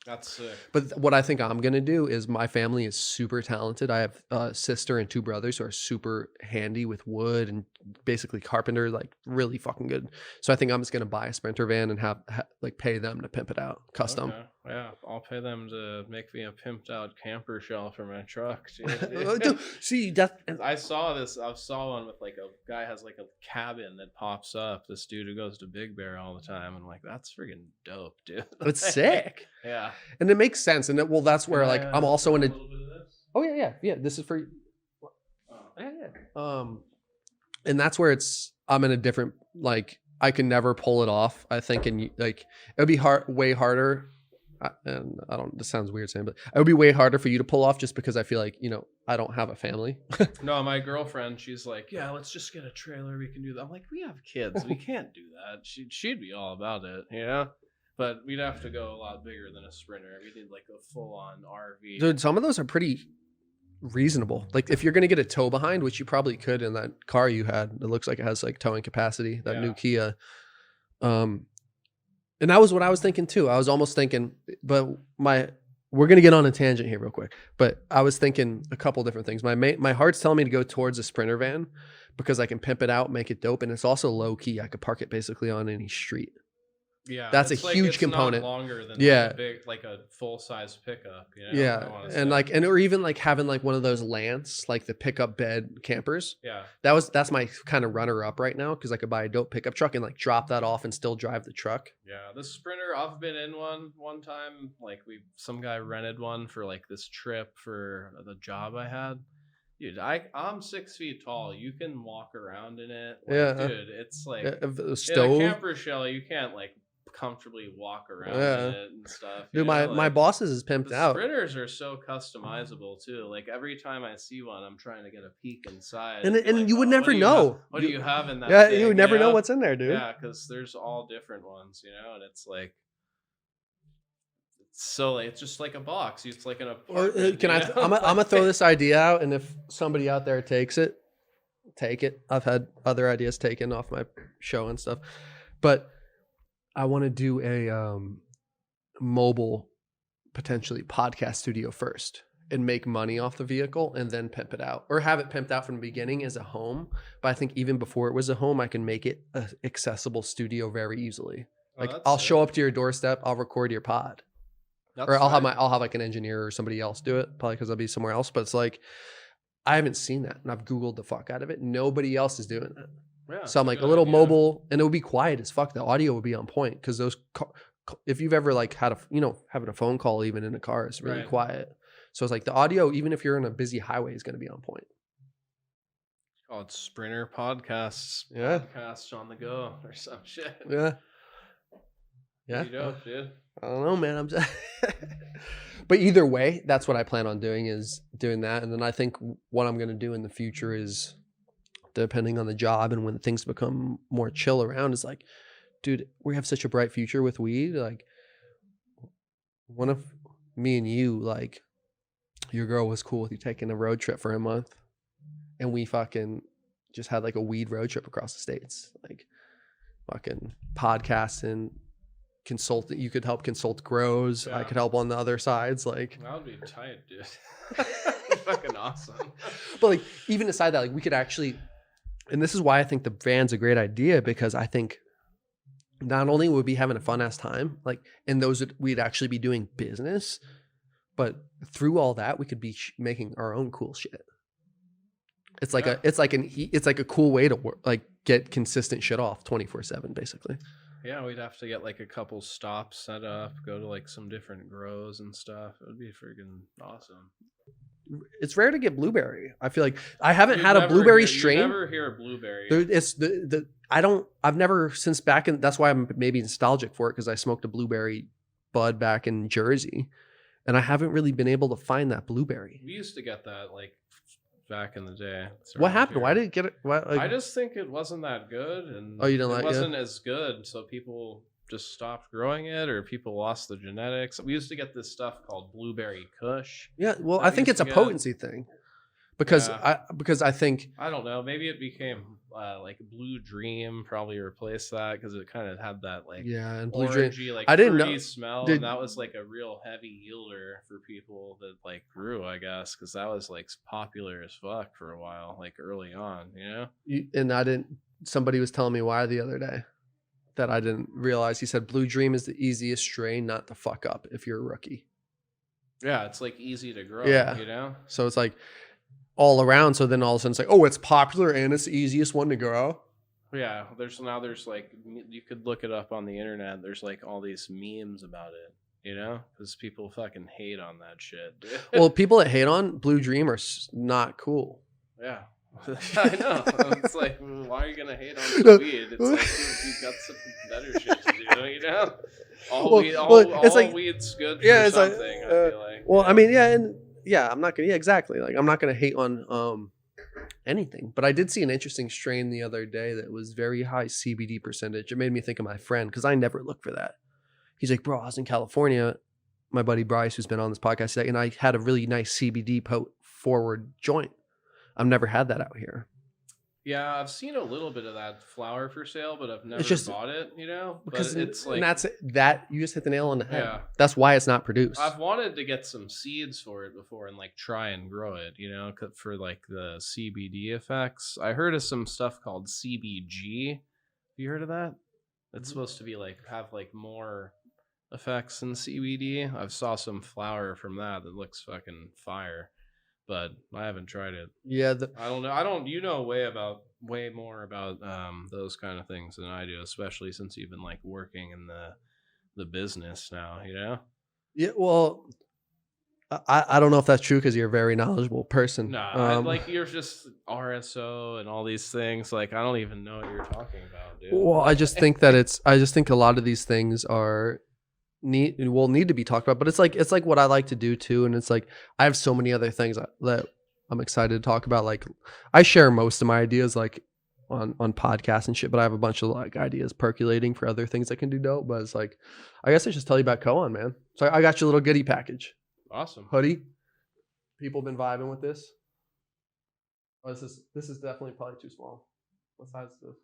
C: That's sick.
B: But what I think I'm going to do is my family is super talented. I have a sister and 2 brothers who are super handy with wood and basically carpenter, like really fucking good. So I think I'm just going to buy a Sprinter van and have like pay them to pimp it out custom.
C: Okay. Yeah, I'll pay them to make me a pimped out camper shell for my truck.
B: Dude, see,
C: I saw one with like a guy has like a cabin that pops up. This dude who goes to Big Bear all the time. I'm like, that's freaking dope, dude.
B: It's sick.
C: Yeah.
B: And it makes sense. And that's where like I'm also in a little bit of this? Oh yeah. This is for you. Yeah. And that's where I'm in a different, like, I can never pull it off, I think, and like it'd be way harder and I don't, this sounds weird saying, but it would be way harder for you to pull off just because I feel like, I don't have a family.
C: No, my girlfriend, she's like, yeah, let's just get a trailer. We can do that. I'm like, we have kids. We can't do that. She'd be all about it, But we'd have to go a lot bigger than a Sprinter. We need like a full-on RV.
B: Dude, some of those are pretty reasonable. Like if you're going to get a tow behind, which you probably could in that car you had, it looks like it has like towing capacity, that new Kia. And that was what I was thinking too. I was almost thinking, but we're going to get on a tangent here real quick, but I was thinking a couple different things. My heart's telling me to go towards a Sprinter van because I can pimp it out, make it dope. And it's also low key. I could park it basically on any street.
C: Yeah,
B: that's a huge component.
C: Not longer than like a full size pickup.
B: Yeah, and or even like having like one of those Lance, like the pickup bed campers.
C: Yeah,
B: that's my kind of runner up right now because I could buy a dope pickup truck and like drop that off and still drive the truck.
C: Yeah, the Sprinter, I've been in one time. Like some guy rented one for like this trip for the job I had. Dude, I'm 6 feet tall. You can walk around in it. Dude, it's like
B: a stove.
C: In a camper shell. You can't like comfortably walk around in it and stuff.
B: Dude, my bosses is pimped out.
C: Sprinters are so customizable too. Like every time I see one, I'm trying to get a peek inside.
B: And
C: like,
B: you would never know.
C: What do you have in that?
B: Yeah,
C: thing,
B: you would never know what's in there, dude.
C: Yeah, because there's all different ones, and it's like. So it's just like a box. It's like an apartment.
B: Or I'm gonna throw this idea out, and if somebody out there takes it, take it. I've had other ideas taken off my show and stuff, but I want to do a mobile, potentially podcast studio first and make money off the vehicle and then pimp it out, or have it pimped out from the beginning as a home. But I think even before it was a home, I can make it an accessible studio very easily. Like I'll show up to your doorstep, I'll record your pod. Or I'll have like an engineer or somebody else do it, probably because I'll be somewhere else. But it's like, I haven't seen that, and I've Googled the fuck out of it. Nobody else is doing that. Yeah, so I'm like a little mobile, and it would be quiet as fuck. The audio would be on point because if you've ever like had having a phone call even in a car is really quiet. So it's like the audio, even if you're in a busy highway, is going to be on point.
C: Oh, it's Sprinter podcasts.
B: Yeah,
C: podcasts on the go or some shit.
B: Yeah.
C: Dude.
B: I don't know, man. But either way, that's what I plan on doing, is doing that. And then I think what I'm going to do in the future is, depending on the job and when things become more chill around, is like, dude, we have such a bright future with weed. Like, one of me and you, like, your girl was cool with you taking a road trip for a month, and we fucking just had like a weed road trip across the states, like fucking podcasting. Consult, you could help consult grows. I could help on the other sides. Like
C: that would be tight, dude. Fucking awesome.
B: But like, even aside that, like we could actually, and this is why I think the van's a great idea, because I think not only would we be having a fun ass time, like, and we'd actually be doing business, but through all that we could be making our own cool shit. It's like it's like a cool way to work, like get consistent shit off 24/7 basically.
C: Yeah, we'd have to get like a couple stops set up, go to like some different grows and stuff. It would be freaking awesome.
B: It's rare to get blueberry. I feel like I haven't had a blueberry strain.
C: You never hear a blueberry.
B: It's I've never since back in, that's why I'm maybe nostalgic for it, because I smoked a blueberry bud back in Jersey, and I haven't really been able to find that blueberry.
C: We used to get that like back in the day.
B: What happened? Here. Why did it get it?
C: I just think it wasn't that good, and
B: you didn't like it?
C: Wasn't as good, so people just stopped growing it, or people lost the genetics. We used to get this stuff called blueberry Kush.
B: Yeah, well, I think it's a potency thing, because I think,
C: I don't know, maybe it became like Blue Dream probably replaced that, because it kind of had that like
B: and Blue
C: orangey,
B: Dream,
C: like
B: I didn't know
C: smell, and that was like a real heavy yielder for people that like grew, I guess, because that was like popular as fuck for a while, like early on,
B: and somebody was telling me why the other day that I didn't realize. He said Blue Dream is the easiest strain not to fuck up if you're a rookie.
C: Yeah, it's like easy to grow.
B: So it's like all around. So then all of a sudden it's like, oh, it's popular and it's the easiest one to grow.
C: Yeah, there's like, you could look it up on the internet. There's like all these memes about it, because people fucking hate on that shit.
B: Well, people that hate on Blue Dream are not cool.
C: Yeah. I know. It's like, why are you gonna hate on the weed? It's like, you got some better shit to do, All weed's good for something, I feel like.
B: Well, I mean, I'm not gonna. Yeah, exactly. Like, I'm not gonna hate on anything, but I did see an interesting strain the other day that was very high CBD percentage. It made me think of my friend because I never look for that. He's like, bro, I was in California. My buddy Bryce, who's been on this podcast today, and I had a really nice CBD forward joint. I've never had that out here.
C: Yeah, I've seen a little bit of that flower for sale, but I've never bought it,
B: Because
C: but it's like...
B: And that's that, you just hit the nail on the head.
C: Yeah.
B: That's why it's not produced.
C: I've wanted to get some seeds for it before and like try and grow it, for like the CBD effects. I heard of some stuff called CBG. Have you heard of that? It's supposed to be like, have like more effects than CBD. I've saw some flower from that looks fucking fire. But I haven't tried it. Yeah, I don't know. You know way more about those kind of things than I do, especially since you've been like working in the business now.
B: Yeah. Well, I don't know if that's true because you're a very knowledgeable person.
C: No, like you're just RSO and all these things. Like I don't even know what you're talking about, dude.
B: Well, I just think a lot of these things need to be talked about, but it's like what I like to do too, and it's like I have so many other things that I'm excited to talk about. Like I share most of my ideas like on podcasts and shit, but I have a bunch of like ideas percolating for other things I can do dope. But it's like I guess I should tell you about Koan, man. So I got you a little goodie package.
C: Awesome.
B: Hoodie. People been vibing with this. Oh, this is definitely probably too small. What size is this?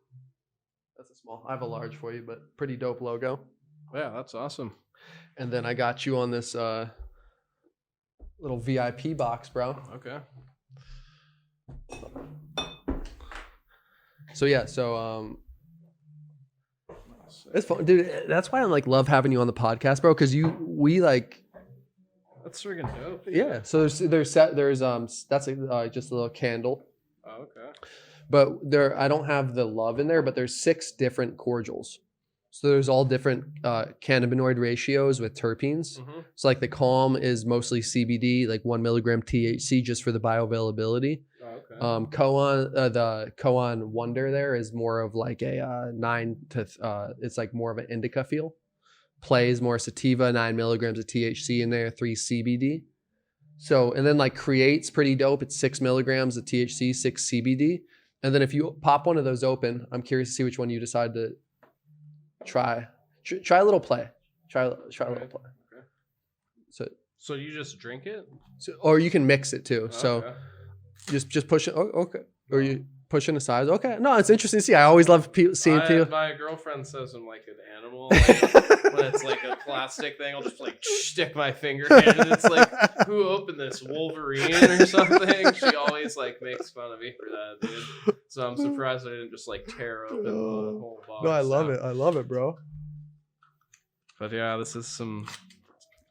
B: That's a small. I have a large for you, but pretty dope logo.
C: Yeah, that's awesome.
B: And then I got you on this little VIP box, bro.
C: Okay.
B: So it's fun, dude. That's why I'm like love having you on the podcast, bro. Because we like.
C: That's freaking dope.
B: Yeah. So there's that's just a little candle.
C: Oh, okay.
B: But I don't have the love in there, but there's 6 different cordials. So there's all different cannabinoid ratios with terpenes. Mm-hmm. So like the Calm is mostly CBD, like 1 milligram THC just for the bioavailability.
C: Oh, okay.
B: The Koan Wonder there is more of like a 9 to it's like more of an indica feel. Play is more sativa, 9 milligrams of THC in there, 3 CBD. So and then like Create's pretty dope. It's 6 milligrams of THC, 6 CBD. And then if you pop one of those open, I'm curious to see which one you decide to try a little play. Try a little play. Okay.
C: So you just drink it?
B: Or you can mix it too.
C: Oh,
B: so
C: okay.
B: just push it. Oh, okay. Or you push in the size. Okay. No, it's interesting to see. I always love seeing people.
C: My girlfriend says I'm like an animal. Like, when it's like a plastic thing, I'll just like stick my finger in it. It's like, who opened this? Wolverine or something? She always like makes fun of me for that, dude. So I'm surprised I didn't just like tear open the whole box.
B: No, I love it. I love it, bro.
C: But yeah, this is some.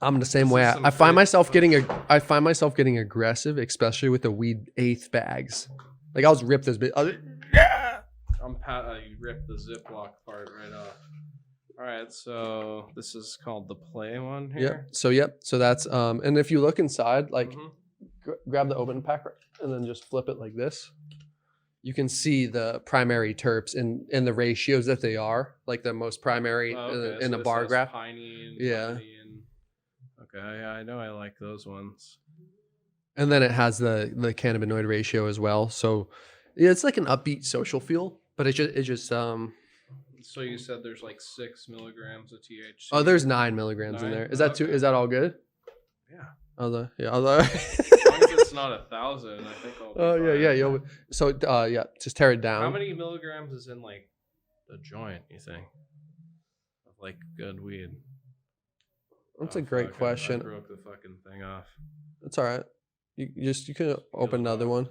B: I'm the same way. I find myself getting aggressive, especially with the weed 1/8 bags. Like I'll just rip this bit.
C: Yeah. You ripped the Ziploc part right off. All right, so this is called the Play one here.
B: So that's and if you look inside, like grab the open pack and then just flip it like this. You can see the primary terps in the ratios that they are, like the most primary in the bar graph.
C: Pinene,
B: yeah.
C: Okay, yeah, I know I like those ones.
B: And then it has the cannabinoid ratio as well. So yeah, it's like an upbeat social feel, but it just
C: So you said there's like 6 milligrams of THC.
B: Oh, there's 9 milligrams in there. Is that too? Is that all good?
C: Yeah.
B: As long
C: as it's not 1,000, I think I'll be fine.
B: Yeah. So just tear it down.
C: How many milligrams is in like the joint, you think? Of like good weed.
B: That's a great question.
C: I broke the fucking thing off.
B: It's all right. You can open another one.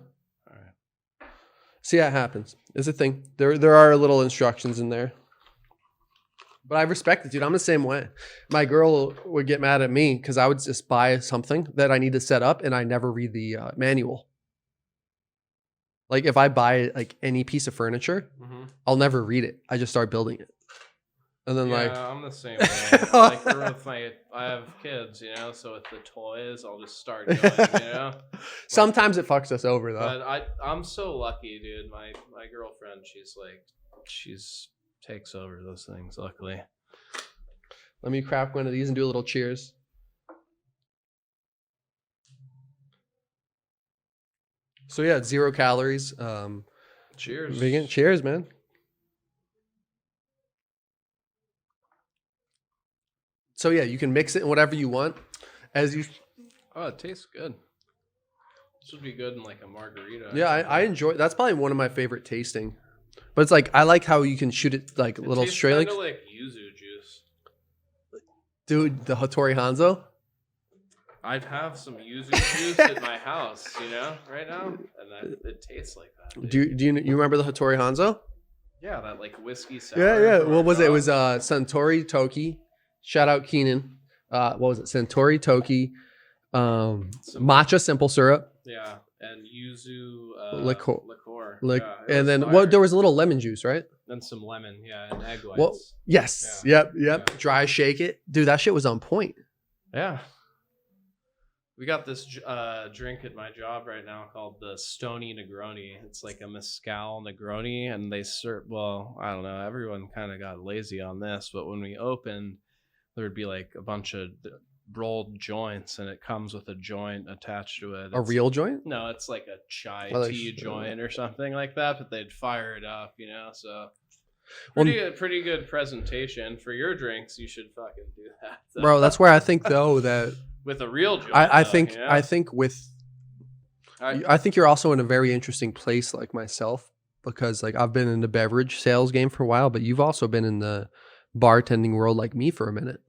C: All right.
B: See how it happens. It's a thing. There are little instructions in there. But I respect it, dude. I'm the same way. My girl would get mad at me because I would just buy something that I need to set up and I never read the manual. Like if I buy like any piece of furniture, I'll never read it. I just start building it. And then
C: I'm the same way. I have kids, so with the toys, I'll just start going,
B: Sometimes it fucks us over though.
C: But I'm so lucky, dude. My girlfriend, she's takes over those things, luckily.
B: Let me crack one of these and do a little cheers. So yeah, it's 0 calories.
C: Cheers.
B: Vegan. Cheers, man. So yeah, you can mix it in whatever you want. As you.
C: Oh, it tastes good. This would be good in like a margarita.
B: Yeah, I enjoy. That's probably one of my favorite tasting. But it's like I like how you can shoot it like
C: It
B: little
C: tastes
B: straight.
C: kinda like yuzu juice.
B: Dude, the Hattori Hanzo.
C: I'd have some yuzu juice at my house, right now, and it tastes like that. Dude.
B: Do you remember the Hattori Hanzo?
C: Yeah, that like whiskey sour.
B: Yeah. What was it? It was Suntory Toki. Shout out Keenan. What was it? Suntory Toki. Matcha simple syrup.
C: Yeah, and yuzu
B: Liqueur.
C: Yeah,
B: and then
C: fire.
B: there was a little lemon juice, right?
C: And some lemon, yeah, and egg whites.
B: Well, yes.
C: Yeah.
B: Yep.
C: Yeah.
B: Dry shake it. Dude, that shit was on point.
C: Yeah. We got this drink at my job right now called the Stoney Negroni. It's like a mezcal Negroni, and they serve. Well, I don't know. Everyone kind of got lazy on this, but when we opened, there would be like a bunch of rolled joints, and it comes with a joint attached to it.
B: A real joint?
C: No, it's like a chai
B: Well,
C: tea joint or something like that. But they'd fire it up, So
B: Well,
C: pretty good presentation for your drinks. You should fucking do that, so.
B: Bro, that's where I think though that.
C: With a real joint.
B: I think you're also in a very interesting place like myself, because like I've been in the beverage sales game for a while, but you've also been in the bartending world like me for a minute,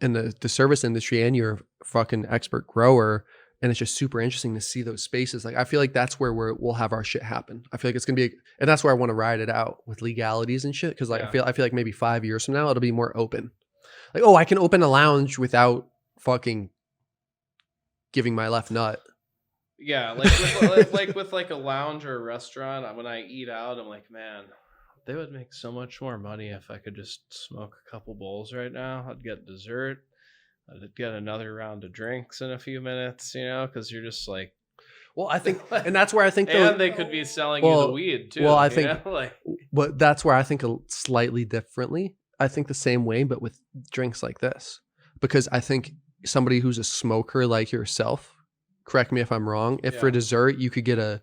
B: in the service industry, and you're a fucking expert grower, and it's just super interesting to see those spaces. Like I feel like that's where we'll have our shit happen. I feel like it's gonna be, and that's where I want to ride it out with legalities and shit, because like
C: Yeah.
B: I feel like maybe 5 years from now it'll be more open. Like, oh, I can open a lounge without fucking giving my left nut.
C: Yeah, like with like a lounge or a restaurant, when I eat out, I'm like, man, they would make so much more money if I could just smoke a couple bowls right now. I'd get dessert. I'd get another round of drinks in a few minutes, because you're just like.
B: Well, I think, and that's where I think,
C: and they could be selling you the weed too.
B: Well, I think,
C: like,
B: but that's where I think slightly differently. I think the same way, but with drinks like this, because I think somebody who's a smoker like yourself, correct me if I'm wrong, if for dessert you could get a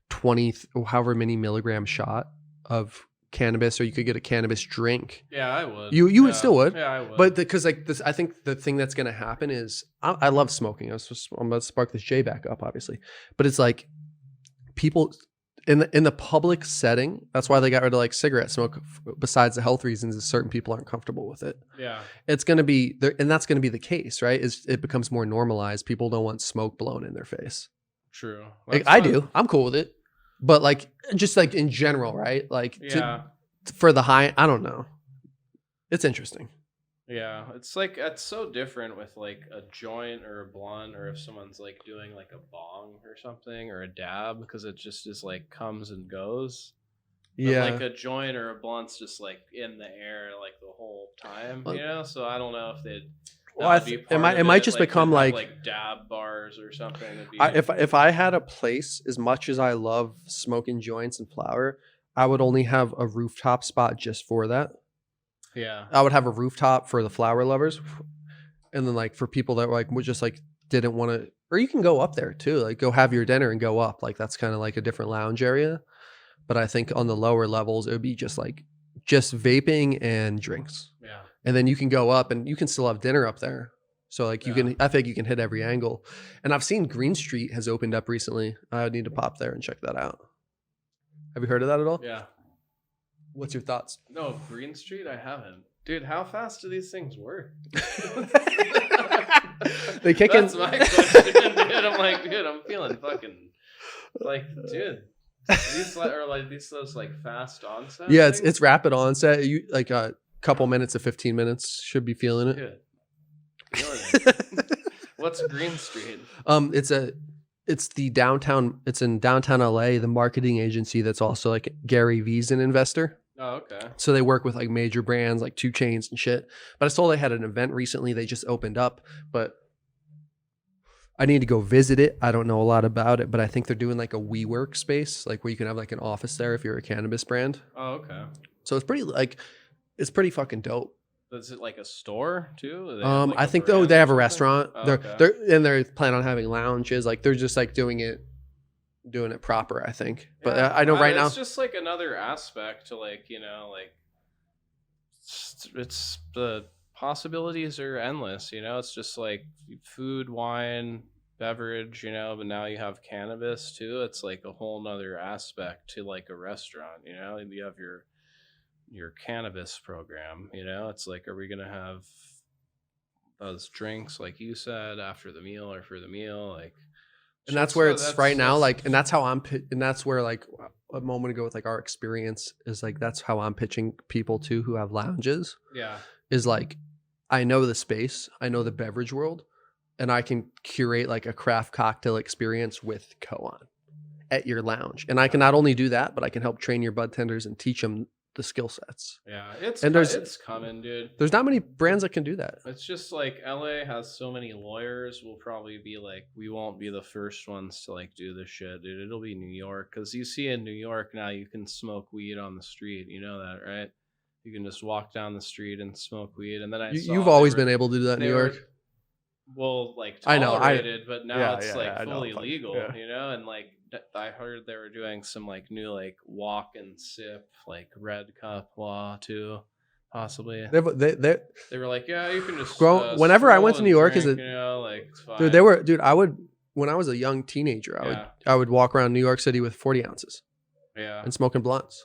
B: 20 or however many milligram shot of cannabis, or you could get a cannabis drink.
C: Yeah, I would.
B: You would still would.
C: Yeah, I would.
B: But because like this, I think the thing that's going to happen is I love smoking. I'm about to spark this J back up, obviously, but it's like people in the public setting. That's why they got rid of like cigarette smoke. Besides the health reasons, is certain people aren't comfortable with it.
C: Yeah,
B: it's going to be there, and that's going to be the case, right? Is it becomes more normalized. People don't want smoke blown in their face.
C: True.
B: Like I do. I'm cool with it. But like, just like in general, right? Like for the high, I don't know. It's interesting.
C: Yeah, it's like it's so different with like a joint or a blunt, or if someone's like doing like a bong or something, or a dab, because it just is like comes and goes. But like a joint or a blunt's just like in the air like the whole time, So I don't know if they'd.
B: Well, it might just become like
C: dab bars or something.
B: If I had a place, as much as I love smoking joints and flower, I would only have a rooftop spot just for that.
C: Yeah,
B: I would have a rooftop for the flower lovers, and then like for people that like would just like didn't want to, or you can go up there too, like go have your dinner and go up. Like that's kind of like a different lounge area. But I think on the lower levels, it would be just vaping and drinks.
C: Yeah.
B: And then you can go up and you can still have dinner up there. So like I think you can hit every angle. And I've seen Green Street has opened up recently. I would need to pop there and check that out. Have you heard of that at all?
C: Yeah.
B: What's your thoughts?
C: No, Green Street, I haven't. Dude, how fast do these things work?
B: They kick in.
C: That's my question, dude. I'm like, dude, I'm feeling fucking like, dude. These those like fast onset.
B: Yeah,
C: things?
B: it's rapid onset. You like a couple minutes to 15 minutes should be feeling it.
C: Dude, feeling it. What's Green Street?
B: It's the downtown. It's in downtown LA. The marketing agency that's also like Gary V's an investor.
C: Oh, okay.
B: So they work with like major brands like 2 Chainz and shit. But I saw they had an event recently. They just opened up, but I need to go visit it. I don't know a lot about it, but I think they're doing like a WeWork space, like where you can have like an office there if you're a cannabis brand.
C: Oh, okay.
B: So it's pretty fucking dope.
C: Is it like a store too? Do they have,
B: I
C: like, a
B: think
C: brand
B: they
C: or
B: have a
C: something?
B: restaurant.
C: Oh,
B: They're
C: okay.
B: they're planning on having lounges. Like they're just like doing it proper, I think. But
C: Yeah,
B: I know right
C: it's
B: now.
C: just like another aspect to like like it's the possibilities are endless. It's just like food, wine, beverage. But now you have cannabis too. It's like a whole nother aspect to like a restaurant. You have your cannabis program. It's like, are we gonna have those drinks like you said after the meal or for the meal? Like,
B: And that's
C: shit's
B: where it's right now,
C: that's
B: like, and that's how and that's where, like, a moment ago with like our experience is like, that's how I'm pitching people too who have lounges
C: yeah.
B: is like, I know the space, I know the beverage world, and I can curate like a craft cocktail experience with Koan at your lounge. And I can not only do that, but I can help train your bud tenders and teach them the skill sets.
C: Yeah,
B: And
C: it's coming, dude.
B: there's not many brands that can do that.
C: It's just like LA has so many lawyers. We'll probably be like, we won't be the first ones to like do this shit, dude. It'll be New York, because you see in New York now you can smoke weed on the street. You know that, right? You can just walk down the street and smoke weed. And then
B: You've always been able to do that in New York.
C: Well, like
B: I know,
C: tolerated, but now
B: yeah,
C: it's
B: yeah,
C: like
B: yeah, I know,
C: fully legal,
B: yeah.
C: and like I heard they were doing some like new like walk and sip like red cup law too, possibly.
B: They
C: They were like, yeah, you can just
B: whenever I went to
C: stroll
B: New York
C: and
B: as a
C: drink, like it's fine.
B: dude, when I was a young teenager, I would walk around New York City with 40 ounces
C: yeah,
B: and smoking blunts.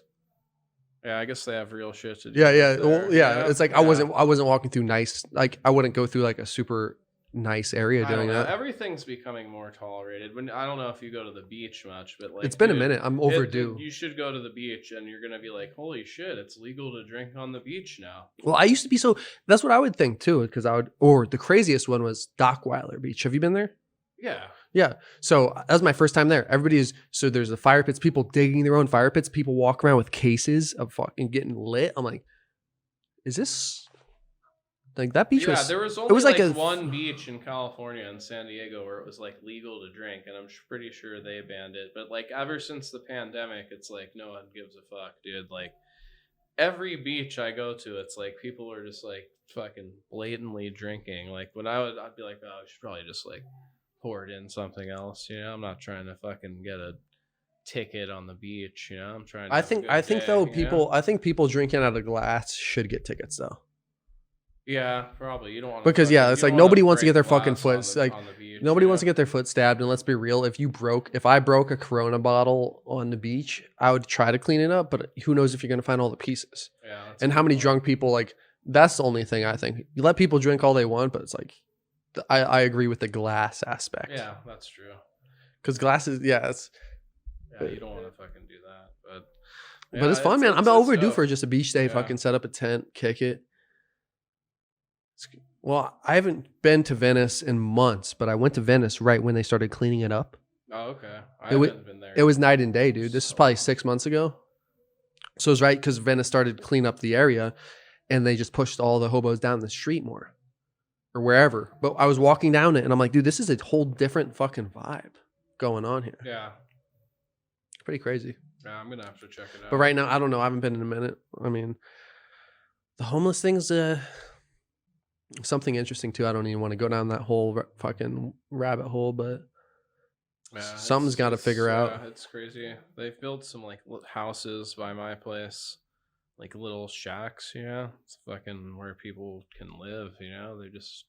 C: yeah. I guess they have real shit to do.
B: Yeah, yeah,
C: there.
B: well, yeah. It's like
C: yeah.
B: I wasn't walking through nice, like I wouldn't go through like a super nice area
C: I don't
B: doing
C: know.
B: that.
C: Everything's becoming more tolerated. When I don't know if you go to the beach much, but like
B: It's been a
C: dude,
B: minute. I'm overdue.
C: you should go to the beach, and you're gonna be like, holy shit, it's legal to drink on the beach now.
B: Well, I used to be that's what I would think too, because or the craziest one was Dockweiler Beach. Have you been there?
C: Yeah.
B: Yeah. So that was my first time there. So there's the fire pits, people digging their own fire pits, people walk around with cases of fucking getting lit. I'm like, is this like that beach was?
C: There was only
B: was like
C: one beach in California and San Diego where it was like legal to drink, and I'm pretty sure they banned it. But like ever since the pandemic, it's like no one gives a fuck, dude. Like every beach I go to, it's like people are just like fucking blatantly drinking. Like I'd be like, oh, I should probably just like pour it in something else. I'm not trying to fucking get a ticket on the beach. I'm trying to
B: I think people drinking out of glass should get tickets though.
C: Yeah, probably. You don't want
B: because it's like nobody wants to get their fucking foot nobody wants to get their foot stabbed. And let's be real, if I broke a Corona bottle on the beach, I would try to clean it up, but who knows if you're gonna find all the pieces.
C: Yeah.
B: And how many drunk people, like, that's the only thing I think. You let people drink all they want, but it's like I agree with the glass aspect.
C: Yeah, that's true.
B: Because glass is
C: you don't want to fucking do that,
B: but it's fun, man. I'm overdue for just a beach day. Fucking set up a tent, kick it. Well, I haven't been to Venice in months, but I went to Venice right when they started cleaning it up.
C: Oh, okay. I haven't been there.
B: It was night and day, dude. This is probably 6 months ago. So it was right because Venice started to clean up the area, and they just pushed all the hobos down the street more, or wherever. But I was walking down it, and I'm like, dude, this is a whole different fucking vibe going on here.
C: Yeah.
B: It's pretty crazy.
C: Yeah, I'm gonna have to check it out.
B: But right now, I don't know. I haven't been in a minute. I mean, the homeless thing's something interesting too. I don't even want to go down that whole fucking rabbit hole, but something's got to figure out.
C: It's crazy. They've built some like houses by my place, like little shacks. It's fucking where people can live. They just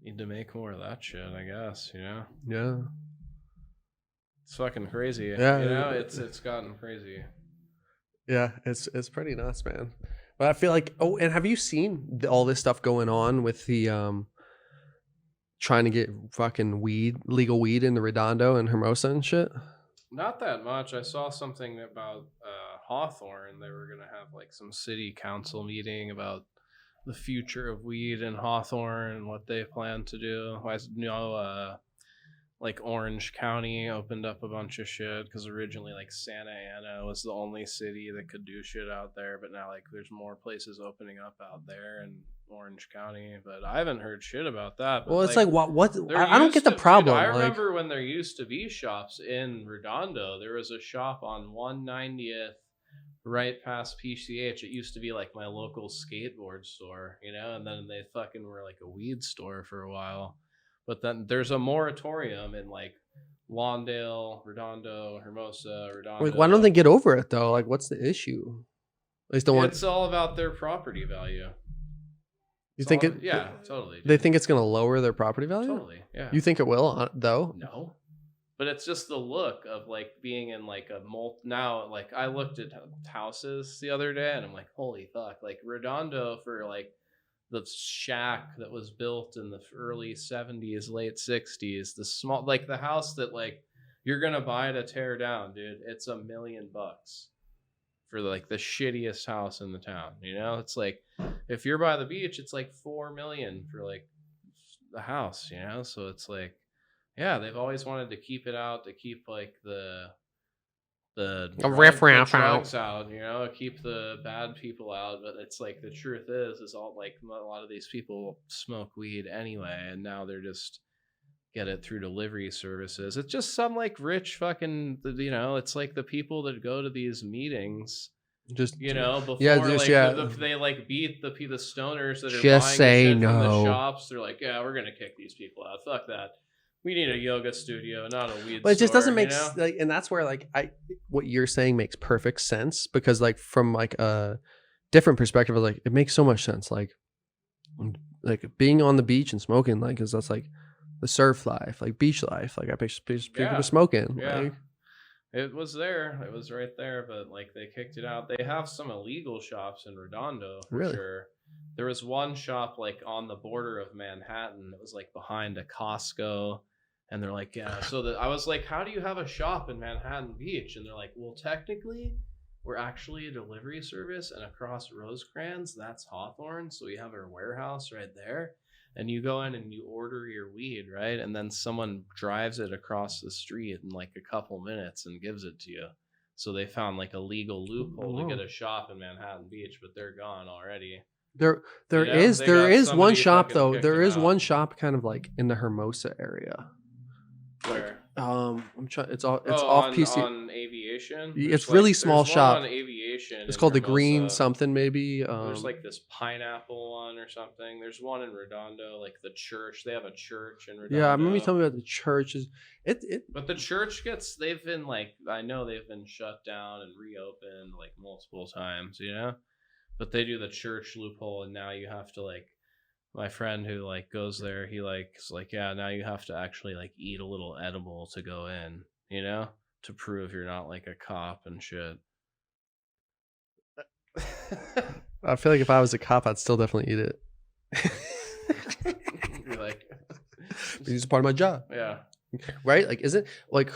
C: need to make more of that shit, I guess.
B: Yeah.
C: It's fucking crazy.
B: Yeah.
C: It's gotten crazy.
B: Yeah, it's pretty nuts, man. But I feel like, and have you seen all this stuff going on with the trying to get fucking legal weed in the Redondo and Hermosa and shit?
C: Not that much. I saw something about Hawthorne. They were gonna have like some city council meeting about the future of weed in Hawthorne and what they plan to do. I know like Orange County opened up a bunch of shit because originally like Santa Ana was the only city that could do shit out there, but now like there's more places opening up out there in Orange County. But I haven't heard shit about that. But
B: well, it's like what I don't get the problem.
C: Dude, I remember when there used to be shops in Redondo. There was a shop on 190th right past PCH. It used to be like my local skateboard store, you know, and then they fucking were like a weed store for a while. But then there's a moratorium in like Lawndale, Redondo, Hermosa, Redondo.
B: Like, why don't they get over it though? Like, what's the issue? They still want.
C: It's all about their property value.
B: You think it?
C: Yeah, totally. Dude.
B: They think it's gonna lower their property value?
C: Totally. Yeah.
B: You think it will though?
C: No. But it's just the look of like being in like a now. Like I looked at houses the other day and I'm like, holy fuck! Like Redondo for like the shack that was built in the early 70s, late 60s, the small, like the house that like you're gonna buy to tear down, dude. It's $1 million for like the shittiest house in the town. You know, it's like if you're by the beach, it's like $4 million for like the house. You know, so it's like, yeah, they've always wanted to keep it out, to keep like the
B: riffraff
C: out, you know, keep the bad people out. But it's like the truth is all like a lot of these people smoke weed anyway, and now they're just get it through delivery services. It's just some like rich fucking, you know, it's like the people that go to these meetings, just, you know, before they like beat the stoners that are
B: just
C: buying
B: say
C: shit
B: no
C: from the shops. They're like, yeah, we're gonna kick these people out. Fuck that. We need a yoga studio, not a weed.
B: But it just doesn't make
C: like,
B: and that's where like what you're saying makes perfect sense, because like from like a different perspective, like it makes so much sense. Like being on the beach and smoking, like, because that's like the surf life, like beach life. Like I picture people smoking.
C: Yeah.
B: Like,
C: it was there. It was right there, but like they kicked it out. They have some illegal shops in Redondo for sure. There was one shop like on the border of Manhattan. It was like behind a Costco. And they're like, yeah. So I was like, how do you have a shop in Manhattan Beach? And they're like, well, technically, we're actually a delivery service. And across Rosecrans, that's Hawthorne. So we have our warehouse right there. And you go in and you order your weed, right? And then someone drives it across the street in like a couple minutes and gives it to you. So they found like a legal loophole to get a shop in Manhattan Beach, but they're gone already.
B: There is one shop though. There is one shop kind of like in the Hermosa area.
C: Where?
B: I'm trying. It's off PC.
C: On Aviation.
B: It's really small shop.
C: On Aviation.
B: It's called the
C: Hermosa.
B: Green something maybe.
C: There's like this pineapple one or something. There's one in Redondo, like the church. They have a church in Redondo.
B: Yeah, I remember you telling me about the church.
C: But the church they've been like, I know they've been shut down and reopened like multiple times, you know. But they do the church loophole, and now you have to like. My friend who like goes there, he is like, yeah, now you have to actually like eat a little edible to go in, you know, to prove you're not like a cop and shit.
B: I feel like if I was a cop, I'd still definitely eat it.
C: You're like,
B: it's part of my job.
C: Yeah.
B: Right? Like, isn't like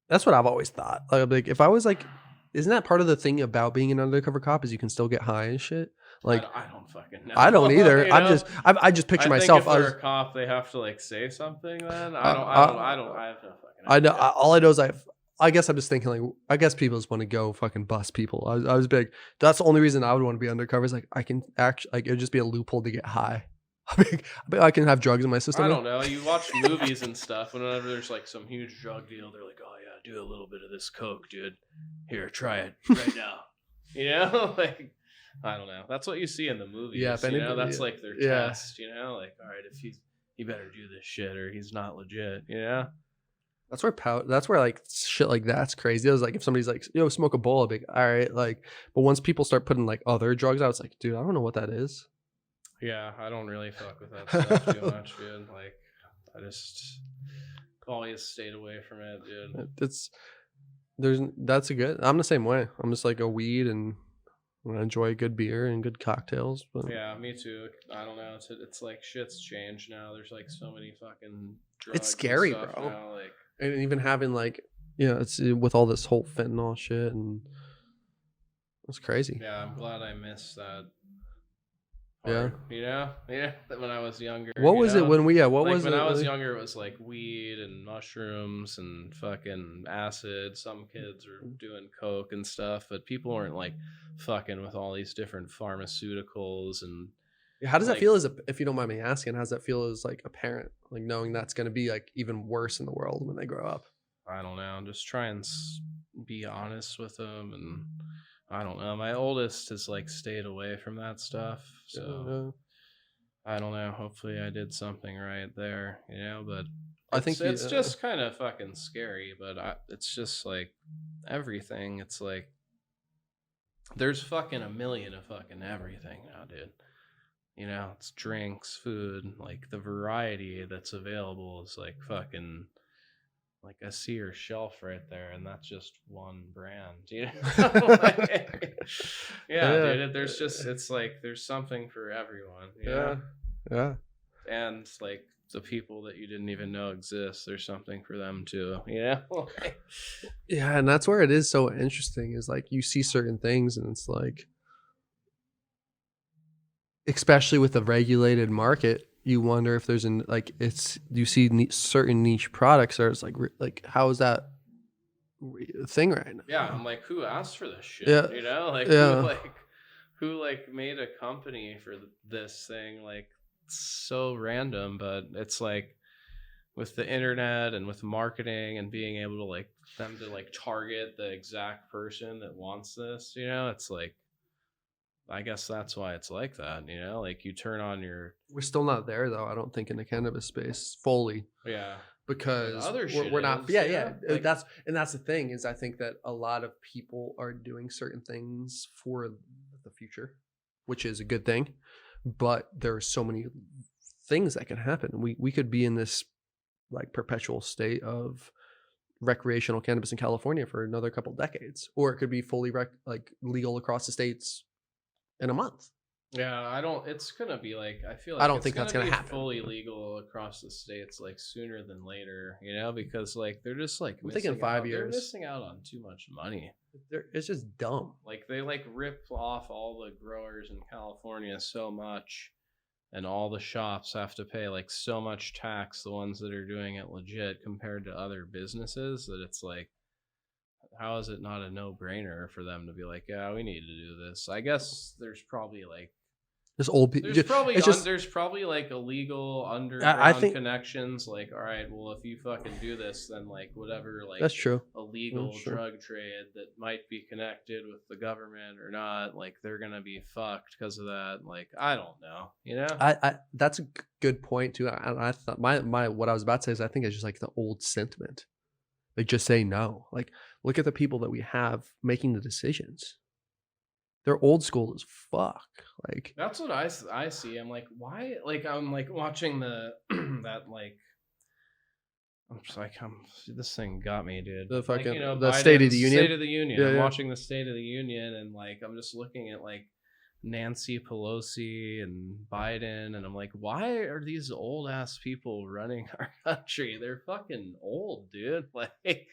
B: that's what I've always thought. Like if I was like, isn't that part of the thing about being an undercover cop is you can still get high and shit? Like
C: I don't fucking know.
B: I don't either.
C: You
B: I
C: know?
B: just picture myself.
C: If they're a cop, they have to like say something. Then I have no fucking idea.
B: I know. All I know is I guess I'm just thinking like I guess people just want to go fucking bust people. I was big. That's the only reason I would want to be undercover. Is like I can actually like it would just be a loophole to get high. I can have drugs in my system.
C: I don't know. You watch movies and stuff. Whenever there's like some huge drug deal, they're like, "Oh yeah, do a little bit of this coke, dude. Here, try it right now." You know, like. I don't know. That's what you see in the movies. Yeah, you know, that's like their test. You know, like all right, if he better do this shit or he's not legit. You know,
B: that's where like shit like that's crazy. I was like, if somebody's like, yo, smoke a bowl, I'd be like, all right, like. But once people start putting like other drugs out, it's like, dude, I don't know what that is.
C: Yeah, I don't really fuck with that stuff too much, dude. Like, I just always stayed away from it, dude.
B: That's a good. I'm the same way. I'm just like a weed and. I enjoy good beer and good cocktails. But.
C: Yeah, me too. I don't know. It's like shit's changed now. There's like so many fucking drugs.
B: It's scary,
C: and
B: bro.
C: now, like,
B: and even having like, it's with all this whole fentanyl shit and it's crazy.
C: Yeah, I'm glad I missed that.
B: Yeah.
C: You know? Yeah. When I was younger.
B: What was it when we, what
C: like
B: was
C: when
B: it?
C: When I was younger, it was like weed and mushrooms and fucking acid. Some kids were doing coke and stuff, but people weren't like fucking with all these different pharmaceuticals. And
B: how does that feel if you don't mind me asking, how does that feel as like a parent, like knowing that's going to be like even worse in the world when they grow up?
C: I don't know. Just try and be honest with them. And I don't know. My oldest has like stayed away from that stuff, so I don't know. Hopefully, I did something right there, But
B: I think
C: it's just kind of fucking scary. But it's just like everything. It's like there's fucking a million of fucking everything now, dude. It's drinks, food, like the variety that's available is like fucking. Like I see your shelf right there, and that's just one brand. Yeah, dude. It's like there's something for everyone.
B: Yeah.
C: And like the people that you didn't even know exist, there's something for them too.
B: Yeah, and that's where it is so interesting. Is like you see certain things, and it's like, especially with the regulated market, you wonder if there's you see certain niche products, or it's like how is that a thing right now?
C: Yeah, I'm like, who asked for this shit?
B: Yeah.
C: Like
B: Yeah.
C: who made a company for this thing? Like it's so random, but it's like with the internet and with marketing and being able to like them to like target the exact person that wants this, it's like I guess that's why it's like that, like you turn on your.
B: We're still not there though. I don't think in the cannabis space fully.
C: Yeah.
B: Because
C: other
B: we're not.
C: is,
B: Yeah.
C: like,
B: that's the thing is I think that a lot of people are doing certain things for the future, which is a good thing. But there are so many things that can happen. We could be in this like perpetual state of recreational cannabis in California for another couple decades, or it could be fully legal across the states in a month.
C: Yeah, it's gonna be like I feel like
B: I don't think that's gonna
C: be
B: happen.
C: fully legal across the states like sooner than later, because like they're just like
B: I'm thinking 5
C: They're
B: years.
C: missing out on too much money.
B: It's just dumb.
C: Like they like rip off all the growers in California so much, and all the shops have to pay like so much tax, the ones that are doing it legit compared to other businesses, that it's like, how is it not a no-brainer for them to be like, yeah, we need to do this? I guess there's probably like
B: Just old people.
C: There's probably like illegal underground connections. Like, all right, well, if you fucking do this, then like whatever, like
B: that's true.
C: Illegal drug trade that might be connected with the government or not, like they're gonna be fucked because of that. Like, I don't know,
B: I that's a good point too. I thought my what I was about to say is I think it's just like the old sentiment. Like just say no. Like look at the people that we have making the decisions. They're old school as fuck. Like
C: that's what I see. I'm like, why? Like I'm like watching the that like. I'm just like, this thing got me, dude.
B: The fucking
C: the
B: State of the Union.
C: State of the Union.
B: Yeah,
C: I'm watching the State of the Union, and like I'm just looking at like Nancy Pelosi and Biden, and I'm like, why are these old ass people running our country? They're fucking old, dude. Like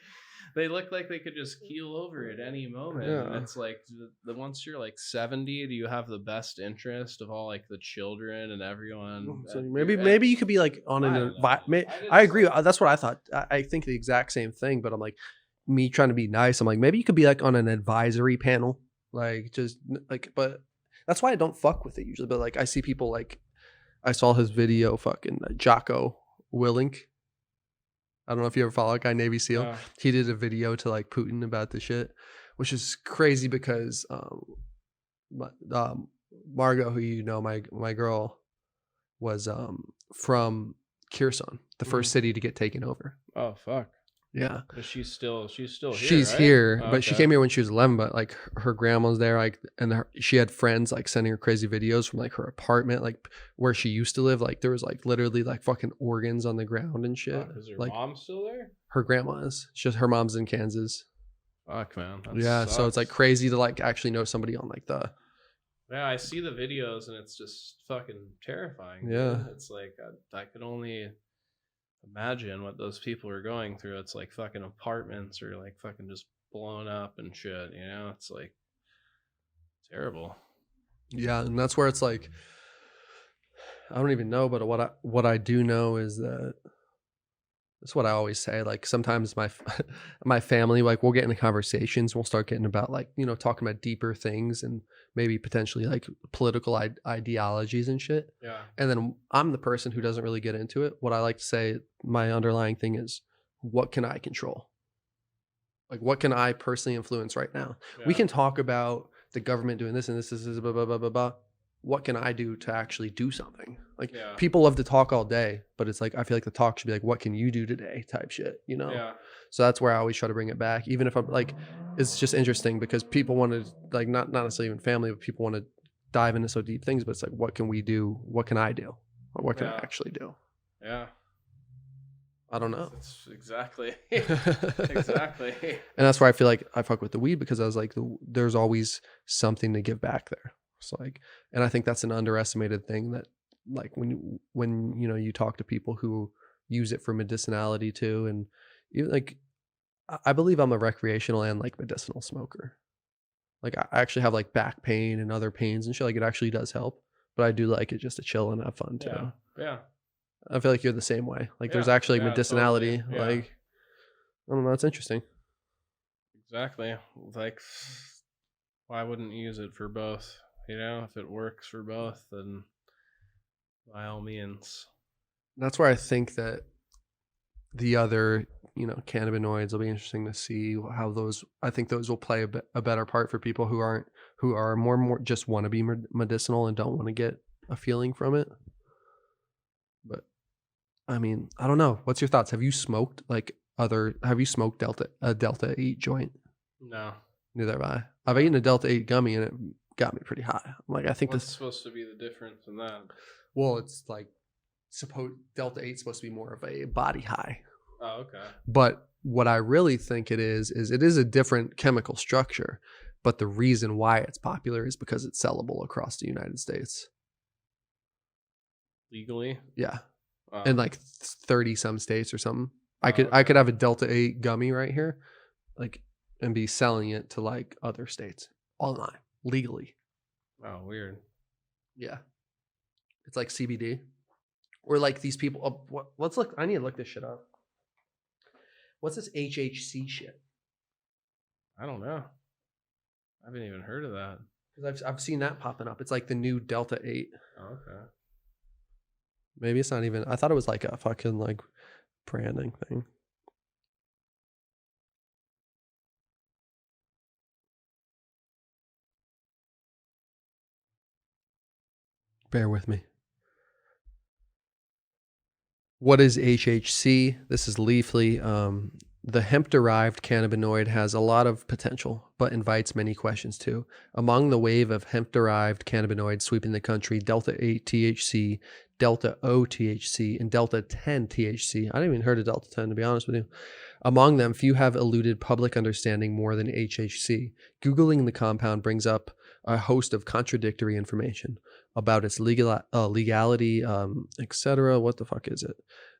C: they look like they could just keel over at any moment.
B: Yeah.
C: And it's like once you're like 70, do you have the best interest of all like the children and everyone?
B: So maybe you could be like on an I agree. That's what I thought. I think the exact same thing, but I'm like me trying to be nice. I'm like maybe you could be like on an advisory panel, like just like, but that's why I don't fuck with it usually. But like I see people like I saw his video, fucking Jocko Willink. I don't know if you ever follow that guy, Navy SEAL.
C: Yeah.
B: He did a video to like Putin about the shit, which is crazy because Margot, who you know, my girl, was from Kherson, the first city to get taken over.
C: Oh fuck.
B: Yeah.
C: But she's still here.
B: She's
C: right?
B: here,
C: Oh,
B: but she came here when she was 11. But like her grandma's there, like, and she had friends like sending her crazy videos from like her apartment, like where she used to live. Like there was like literally like fucking organs on the ground and shit.
C: Is her
B: like
C: mom still there?
B: her grandma is. It's just her mom's in Kansas.
C: Fuck, man. That
B: Yeah,
C: sucks.
B: so it's like crazy to like actually know somebody on like the.
C: Yeah, I see the videos and it's just fucking terrifying.
B: Yeah.
C: Dude. It's like I could only imagine what those people are going through. It's like fucking apartments or like fucking just blown up and shit, It's like terrible.
B: Yeah, and that's where it's like I don't even know, but what I do know is that that's what I always say. Like sometimes my family, like we'll get into conversations, we'll start getting about like, talking about deeper things and maybe potentially like political ideologies and shit.
C: Yeah.
B: And then I'm the person who doesn't really get into it. What I like to say, my underlying thing is, what can I control? Like, what can I personally influence right now? We
C: Yeah.
B: can talk about the government doing this and this is blah, blah, blah, blah, blah. What can I do to actually do something? Like,
C: Yeah.
B: people love to talk all day, but it's like, I feel like the talk should be like, what can you do today type shit, you know?
C: Yeah.
B: So that's where I always try to bring it back. Even if I'm like, it's just interesting because people want to, like, not necessarily even family, but people want to dive into so deep things, but it's like, what can we do? What can I do? Or what can I
C: Yeah.
B: actually do?
C: Yeah.
B: I don't know.
C: That's exactly.
B: And
C: Exactly.
B: that's why I feel like I fuck with the weed, because I was like, there's always something to give back there. So like, and I think that's an underestimated thing that, like, when you know, you talk to people who use it for medicinality too, and you like, I believe I'm a recreational and like medicinal smoker. Like, I actually have like back pain and other pains and shit. Like, it actually does help, but I do like it just to chill and have fun too.
C: Yeah. Yeah.
B: I feel like you're the same way. Like, there's
C: Yeah.
B: actually like
C: Yeah,
B: medicinality.
C: totally. Yeah.
B: Like, I don't know. It's interesting.
C: Exactly. Like, why wouldn't you use it for both? You know, if it works for both, then by all means.
B: That's where I think that the other, you know, cannabinoids will be interesting to see how those. I think those will play a better part for people who are more just want to be medicinal and don't want to get a feeling from it. But I mean, I don't know. What's your thoughts? Have you smoked have you smoked a Delta 8 joint?
C: No.
B: Neither have I. I've eaten a Delta 8 gummy and it got me pretty high. I'm like, I think
C: What's
B: this.
C: supposed to be the difference in that?
B: Well, it's like Delta 8 is supposed to be more of a body high.
C: Oh, okay.
B: But what I really think it is a different chemical structure. But the reason why it's popular is because it's sellable across the United States.
C: Legally?
B: Yeah.
C: Oh.
B: In like 30 some states or something.
C: Oh,
B: I
C: okay.
B: could have a Delta 8 gummy right here, like, and be selling it to like other states online legally.
C: Oh, weird.
B: Yeah. It's like CBD. Or like these people. Let's look. I need to look this shit up. What's this HHC shit?
C: I don't know. I haven't even heard of that.
B: Because I've seen that popping up. It's like the new Delta 8.
C: Oh, okay.
B: Maybe it's not even. I thought it was like a fucking like branding thing. Bear with me. What is HHC? This is Leafly. The hemp-derived cannabinoid has a lot of potential, but invites many questions too. Among the wave of hemp-derived cannabinoids sweeping the country, Delta 8 THC, Delta O THC, and Delta 10 THC. I didn't even heard of Delta 10, to be honest with you. Among them, few have eluded public understanding more than HHC. Googling the compound brings up a host of contradictory information about its legality, etc. What the fuck is it?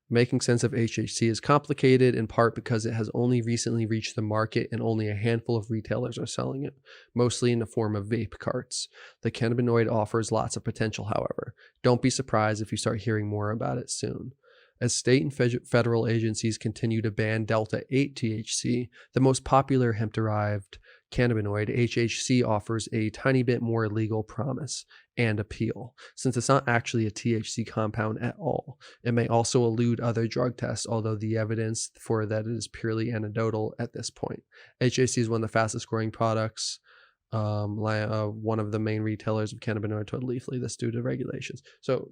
B: Making sense of HHC is complicated, in part because it has only recently reached the market and only a handful of retailers are selling it, mostly in the form of vape carts. The cannabinoid offers lots of potential, however. Don't be surprised if you start hearing more about it soon. As state and federal agencies continue to ban Delta 8 THC, the most popular hemp-derived cannabinoid, HHC offers a tiny bit more legal promise and appeal, since it's not actually a THC compound at all. It may also elude other drug tests, although the evidence for that is purely anecdotal at this point. HHC is one of the fastest growing products, one of the main retailers of cannabinoid told Leafly, this due to regulations. So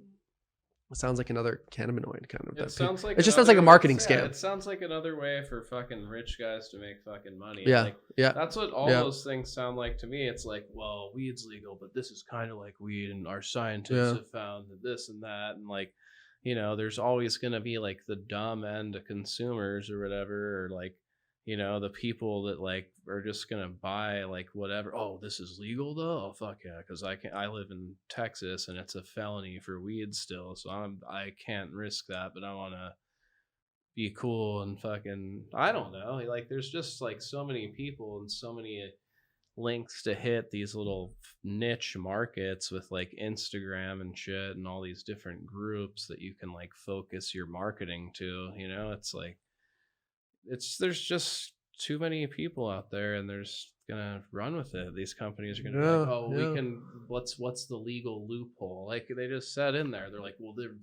B: it sounds like another cannabinoid kind of.
C: It sounds like
B: it just sounds like a marketing scam.
C: It sounds like another way for fucking rich guys to make fucking money.
B: Yeah,
C: like,
B: yeah.
C: That's what all those things sound like to me. It's like, well, weed's legal, but this is kind of like weed, and our scientists have found that this and that, and like, you know, there's always gonna be like the dumb end of consumers or whatever, or like, you know, the people that like are just gonna buy like whatever. Oh, this is legal though. Oh fuck yeah, because I live in Texas and it's a felony for weed still, so I can't risk that. But I want to be cool and fucking, I don't know. Like, there's just like so many people and so many links to hit these little niche markets with like Instagram and shit and all these different groups that you can like focus your marketing to. You know, it's like, there's just too many people out there, and they're just gonna run with it. These companies are gonna be
B: Yeah,
C: like, oh,
B: yeah.
C: we can. What's the legal loophole? Like they just said in there, they're like, well, they're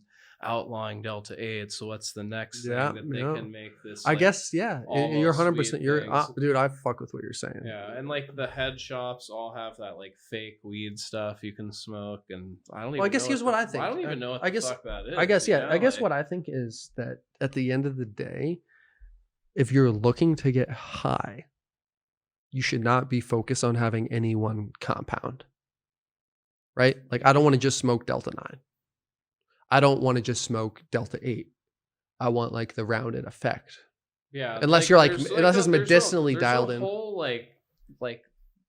C: outlawing Delta 8, so what's the next
B: Yeah,
C: thing that they
B: yeah.
C: can make this?
B: I
C: like,
B: guess, yeah. You're
C: almost
B: 100%.
C: weed
B: You're,
C: things?
B: dude, I fuck with what you're saying.
C: Yeah, and like the head shops all have that like fake weed stuff you can smoke, and I don't even.
B: Well, I guess
C: know
B: here's what I think.
C: I don't even know what
B: I
C: the
B: guess-
C: fuck that is.
B: I guess, yeah.
C: you know?
B: I guess
C: Like,
B: what I think is that at the end of the day, if you're looking to get high, you should not be focused on having any one compound, right? Like, I don't want to just smoke Delta 9. I don't want to just smoke Delta 8. I want like the rounded effect.
C: Yeah,
B: Unless you're like,
C: there's,
B: unless it's
C: there's
B: medicinally
C: there's
B: dialed
C: a
B: in.
C: whole like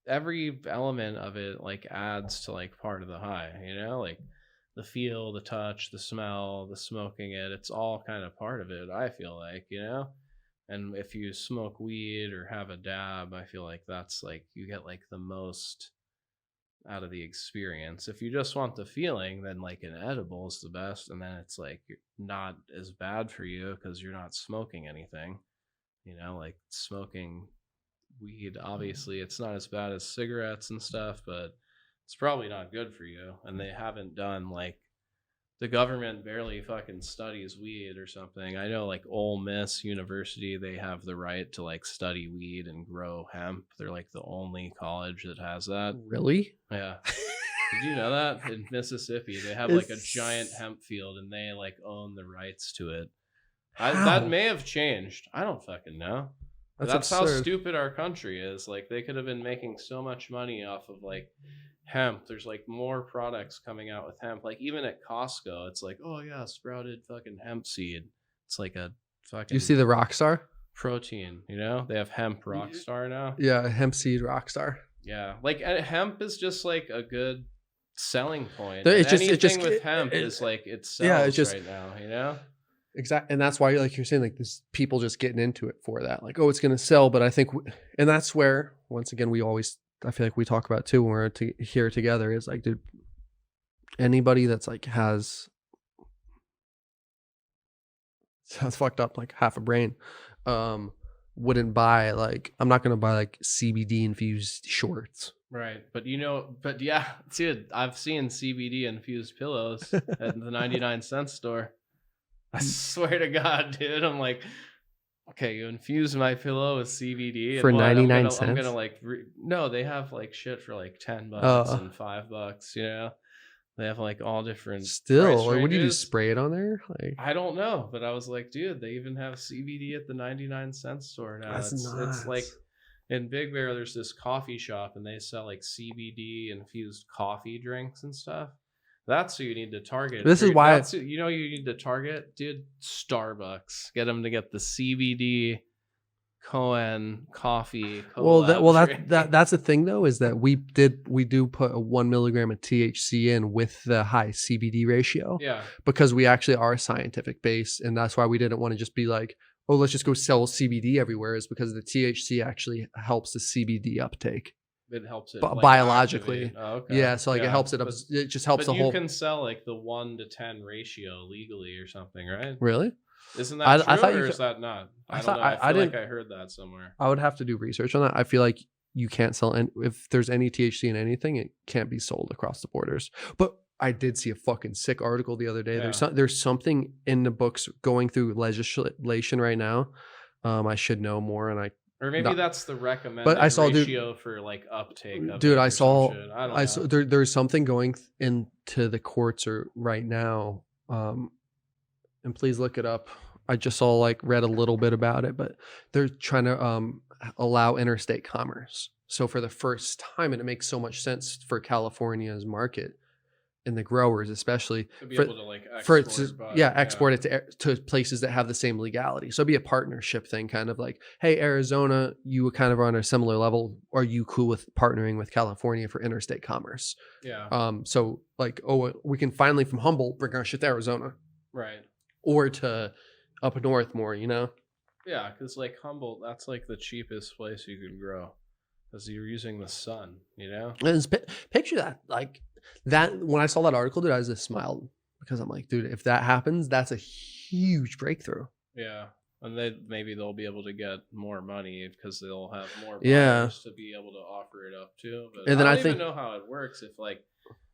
C: every element of it like adds to like part of the high, you know, like the feel, the touch, the smell, the smoking it. It's all kind of part of it. I feel like, you know, and if you smoke weed or have a dab, I feel like that's like you get like the most out of the experience. If you just want the feeling, then like an edible is the best, and then it's like not as bad for you because you're not smoking anything. You know, like smoking weed, obviously it's not as bad as cigarettes and stuff, but it's probably not good for you. And they haven't done like, the government barely fucking studies weed or something. I know like Ole Miss University, they have the right to like study weed and grow hemp. They're like the only college that has that.
B: Really?
C: Yeah. Did you know that? In Mississippi, they have like a giant hemp field and they like own the rights to it. That may have changed. I don't fucking know. That's how
B: absurd.
C: stupid our country is. Like they could have been making so much money off of like hemp. There's like more products coming out with hemp. Like even at Costco, it's like, oh yeah, sprouted fucking hemp seed. It's like a fucking
B: You see the Rockstar?
C: protein, you know? They have hemp Rockstar now.
B: Yeah, hemp seed Rockstar.
C: Yeah. Like hemp is just like a good selling point.
B: It's
C: And
B: just-
C: anything with hemp is like it sells
B: Yeah, it's just-
C: right now, you know?
B: Exactly. And that's why, like you're saying, like this people just getting into it for that. Like, oh, it's going to sell. But I think, and that's where, once again, I feel like we talk about too when we're here together is like, dude, anybody that's like sounds fucked up, like half a brain, wouldn't buy like, I'm not going to buy like CBD infused shorts.
C: Right. But yeah, dude, I've seen CBD infused pillows at the 99-cent store. I swear to God, dude. I'm like, okay, you infuse my pillow with CBD
B: For 99
C: I'm
B: cents?
C: gonna like, no, they have like shit for like $10 and $5. You know, they have like all different.
B: Still,
C: price
B: like, what do you do?
C: ranges.
B: Spray it on there? Like,
C: I don't know, but I was like, dude, they even have CBD at the 99-cent store now.
B: That's
C: It's
B: nuts.
C: like in Big Bear, there's this coffee shop and they sell like CBD infused coffee drinks and stuff. That's who you need to target.
B: This is why-
C: That's who, you know, you need to target, dude. Starbucks. Get them to get the CBD Cohen coffee.
B: That's the thing though, is that we do put a 1 milligram of THC in with the high CBD ratio.
C: Yeah.
B: Because we actually are scientific based, and that's why we didn't want to just be like, oh, let's just go sell CBD everywhere, is because the THC actually helps the CBD uptake.
C: It helps it
B: biologically.
C: activate. Oh, okay.
B: Yeah, so like it helps it.
C: But,
B: It just helps
C: but
B: the
C: you
B: whole.
C: can sell like the 1-to-10 ratio legally or something, right?
B: Really?
C: Isn't that true,
B: I thought
C: or
B: you
C: is that not?
B: I
C: I
B: thought-
C: don't know. I
B: I
C: feel like
B: didn't-
C: I heard that somewhere.
B: I would have to do research on that. I feel like you can't sell, and if there's any THC in anything, it can't be sold across the borders. But I did see a fucking sick article the other day.
C: Yeah.
B: There's something in the books going through legislation right now. I should know more, and
C: Or maybe
B: No.
C: that's the recommended
B: But I saw, dude-
C: ratio for like uptake. Of
B: dude,
C: it
B: I
C: or
B: saw-
C: some shit. I don't know.
B: saw there's something going into the courts or right now. And please look it up. I just read a little bit about it, but they're trying to allow interstate commerce. So for the first time, and it makes so much sense for California's market and the growers, especially
C: to be
B: for-
C: able to like export,
B: export it to places that have the same legality. So it'd be a partnership thing, kind of like, hey, Arizona, you kind of are on a similar level. Are you cool with partnering with California for interstate commerce?
C: Yeah.
B: So like, oh, we can finally from Humboldt bring our shit to Arizona
C: Right.
B: or to up north more, you know?
C: Yeah, because like Humboldt, that's like the cheapest place you can grow, because you're using the sun. You know.
B: And picture that, like that. When I saw that article, dude, I just smiled because I'm like, dude, if that happens, that's a huge breakthrough.
C: Yeah. And maybe they'll be able to get more money because they'll have more
B: Yeah.
C: buyers to be able to offer it up to. But
B: And then
C: I
B: I
C: don't
B: think-
C: even know how it works if like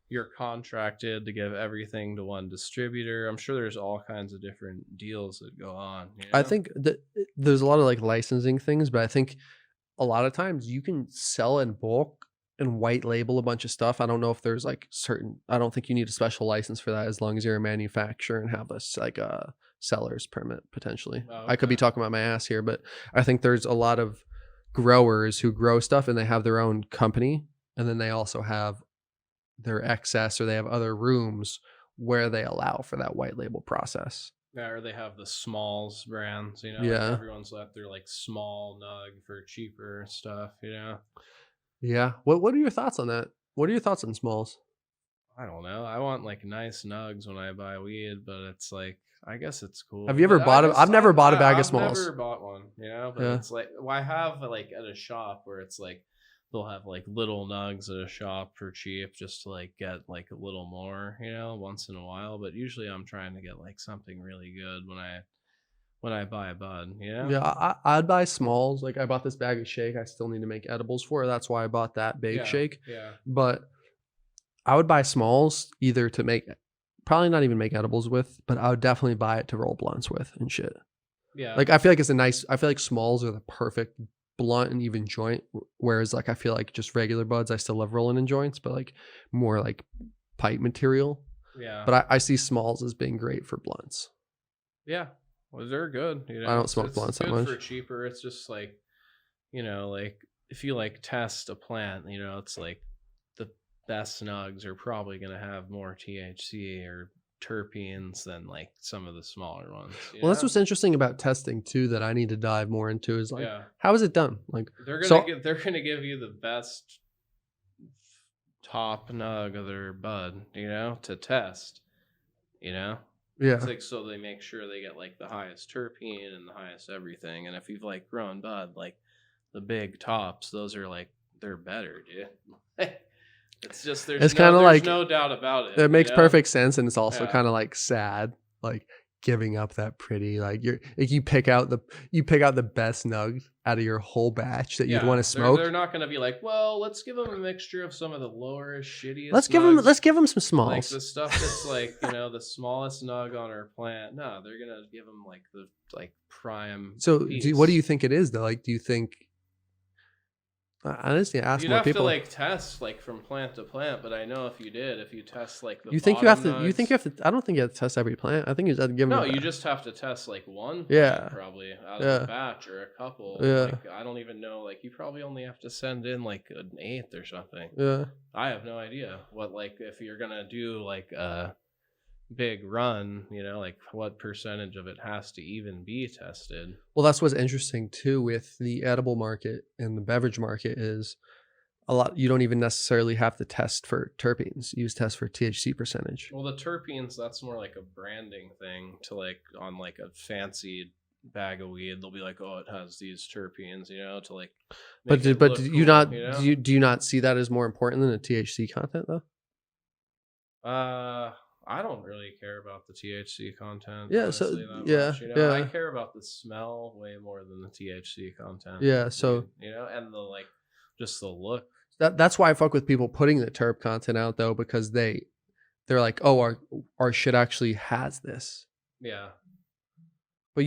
C: you're contracted to give everything to one distributor. I'm sure there's all kinds of different deals that go on. You know?
B: I think that there's a lot of like licensing things, but I think a lot of times you can sell in bulk and white label a bunch of stuff. I don't know if there's like I don't think you need a special license for that as long as you're a manufacturer and have a seller's permit potentially.
C: Oh,
B: I could be
C: okay.
B: talking about my ass here, but I think there's a lot of growers who grow stuff and they have their own company, and then they also have their excess, or they have other rooms where they allow for that white label process.
C: Yeah, or they have the Smalls brands, you know.
B: Yeah.
C: Like everyone's left their like small nug for cheaper stuff, you know.
B: Yeah. What are your thoughts on that? What are your thoughts on Smalls?
C: I don't know. I want like nice nugs when I buy weed, but it's like I guess it's cool.
B: Have you ever
C: But
B: bought
C: I
B: I've never bought a bag of
C: I've
B: Smalls.
C: never bought one, you know. But
B: Yeah.
C: it's like I have like at a shop where it's like they'll have like little nugs at a shop for cheap just to like get like a little more, you know, once in a while. But usually I'm trying to get like something really good when I buy a bud, you know.
B: Yeah, I'd buy Smalls. Like I bought this bag of shake. I still need to make edibles for it. That's why I bought that big
C: Yeah,
B: shake.
C: Yeah.
B: But I would buy Smalls either to make, probably not even make edibles with, but I would definitely buy it to roll blunts with and shit.
C: Yeah.
B: Like I feel like I feel like Smalls are the perfect blunt and even joint, whereas like I feel like just regular buds I still love rolling in joints, but like more like pipe material.
C: Yeah.
B: But I see Smalls as being great for blunts.
C: Yeah. Well, they're good. You know,
B: I don't smoke
C: it's
B: blunts that
C: good
B: much.
C: for cheaper. It's just like, you know, like if you like test a plant, you know, it's like the best nugs are probably going to have more THC or terpenes than like some of the smaller ones.
B: Well, that's what's interesting about testing too that I need to dive more into is like,
C: Yeah.
B: how is it done? Like
C: They're
B: so-
C: gonna give you the best top nug of their bud, you know, to test. You know?
B: yeah.
C: It's like so they make sure they get like the highest terpene and the highest everything. And if you've like grown bud, like the big tops, those are like they're better, dude. It's just
B: It's kinda like-
C: no doubt about it.
B: It makes
C: you know?
B: perfect sense, and it's also
C: Yeah.
B: kind of like sad, like giving up that pretty, like you pick out the best nugs out of your whole batch that you'd want to smoke.
C: They're not going to be like, well, let's give them a mixture of some of the lower, shittiest.
B: Let's give them some Smalls.
C: like the stuff that's like you know the smallest nug on our plant. No, they're gonna give them like the like prime.
B: So
C: piece.
B: what do you think it is though? Like, do you think? I just need to ask
C: You'd
B: more
C: have
B: people.
C: to like test like from plant to plant, but I know if you test like the
B: you think you have to?
C: bottom
B: You think you have to? I don't think you have to test every plant. I think you just have to give them.
C: No, you just have to test like one.
B: Yeah.
C: Plant, probably out
B: Yeah.
C: of a batch or a couple.
B: Yeah.
C: Like, I don't even know. Like you probably only have to send in like an eighth or something.
B: Yeah.
C: I have no idea what like if you're gonna do like a big run, you know, like what percentage of it has to even be tested.
B: Well, that's what's interesting too with the edible market and the beverage market is a lot. You don't even necessarily have to test for terpenes. You just test for THC percentage.
C: Well, the terpenes, that's more like a branding thing to like on like a fancy bag of weed. They'll be like, oh, it has these terpenes, you know, to like.
B: But
C: make it
B: but
C: look
B: do
C: cool,
B: you not
C: you know?
B: do you not see that as more important than the THC content though?
C: I don't really care about the THC content.
B: Yeah,
C: honestly,
B: so-
C: that
B: yeah,
C: much, you know?
B: yeah.
C: I care about the smell way more than the THC content.
B: Yeah, so-
C: you know, and the like, just the look.
B: That's why I fuck with people putting the terp content out though, because they're like, oh, our shit actually has this.
C: Yeah,
B: But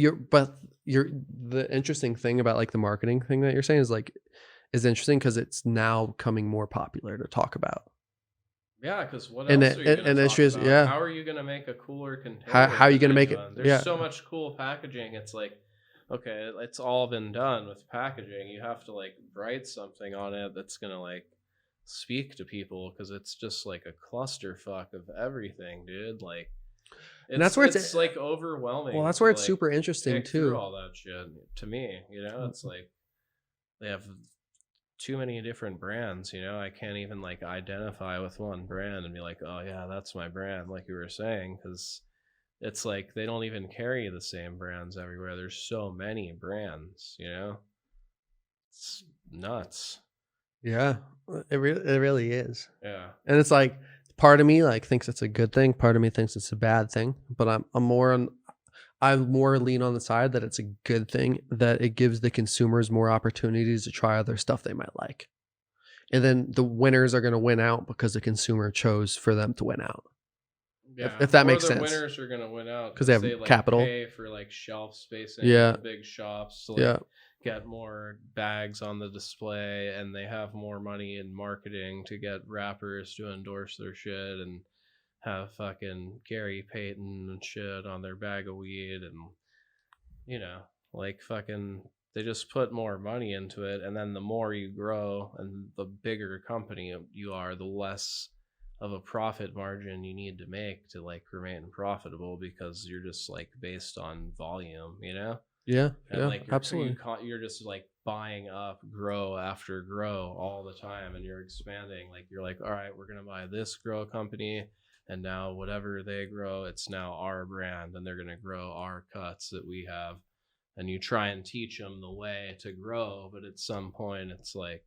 B: the interesting thing about like the marketing thing that you're saying is interesting because it's now coming more popular to talk about.
C: yeah. Because what
B: And
C: else
B: it-
C: are you gonna
B: and it's
C: talk
B: just-
C: about?
B: yeah.
C: How are you gonna make a cooler container?
B: How are you
C: than
B: gonna make it-
C: anyone? There's
B: yeah.
C: so much cool packaging. It's like, okay, it's all been done with packaging. You have to like write something on it that's gonna like speak to people because it's just like a clusterfuck of everything, dude. Like,
B: And that's where it's-
C: like overwhelming.
B: Well, that's where
C: to,
B: it's
C: like,
B: super interesting
C: pick through
B: too.
C: all that shit. To me, you know, it's like they have too many different brands. You know, I can't even like identify with one brand and be like, oh yeah, that's my brand, like you were saying, because it's like they don't even carry the same brands everywhere. There's so many brands, you know. It's nuts.
B: Yeah, it really is.
C: Yeah.
B: And it's like part of me like thinks it's a good thing, part of me thinks it's a bad thing. But I'm more on. I more lean on the side that it's a good thing, that it gives the consumers more opportunities to try other stuff they might like. And then the winners are going to win out because the consumer chose for them to win out.
C: Yeah,
B: If that
C: or
B: makes
C: the
B: sense.
C: winners are gonna win out
B: 'Cause they have
C: like,
B: capital.
C: pay for like shelf spacing.
B: Yeah.
C: In the big shops to like
B: Yeah.
C: get more bags on the display, and they have more money in marketing to get rappers to endorse their shit and have fucking Gary Payton and shit on their bag of weed, and you know, like fucking they just put more money into it, and then the more you grow and the bigger company you are, the less of a profit margin you need to make to like remain profitable, because you're just like based on volume, you know?
B: Yeah.
C: And
B: Yeah.
C: like
B: Absolutely.
C: you're just like buying up grow after grow all the time, and you're expanding. Like you're like, all right, we're gonna buy this grow company, and now whatever they grow, it's now our brand, and they're gonna grow our cuts that we have. And you try and teach them the way to grow, but at some point it's like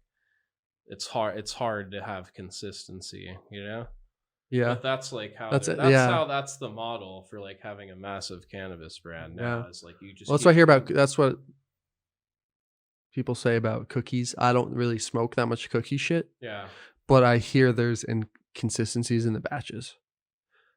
C: it's hard to have consistency, you know?
B: Yeah.
C: But that's like how
B: That's it,
C: that's
B: yeah.
C: how that's the model for like having a massive cannabis brand now.
B: Yeah.
C: Is like you just
B: Well, that's what I hear about. That's what people say about cookies. I don't really smoke that much cookie shit,
C: Yeah.
B: but I hear there's inconsistencies in the batches.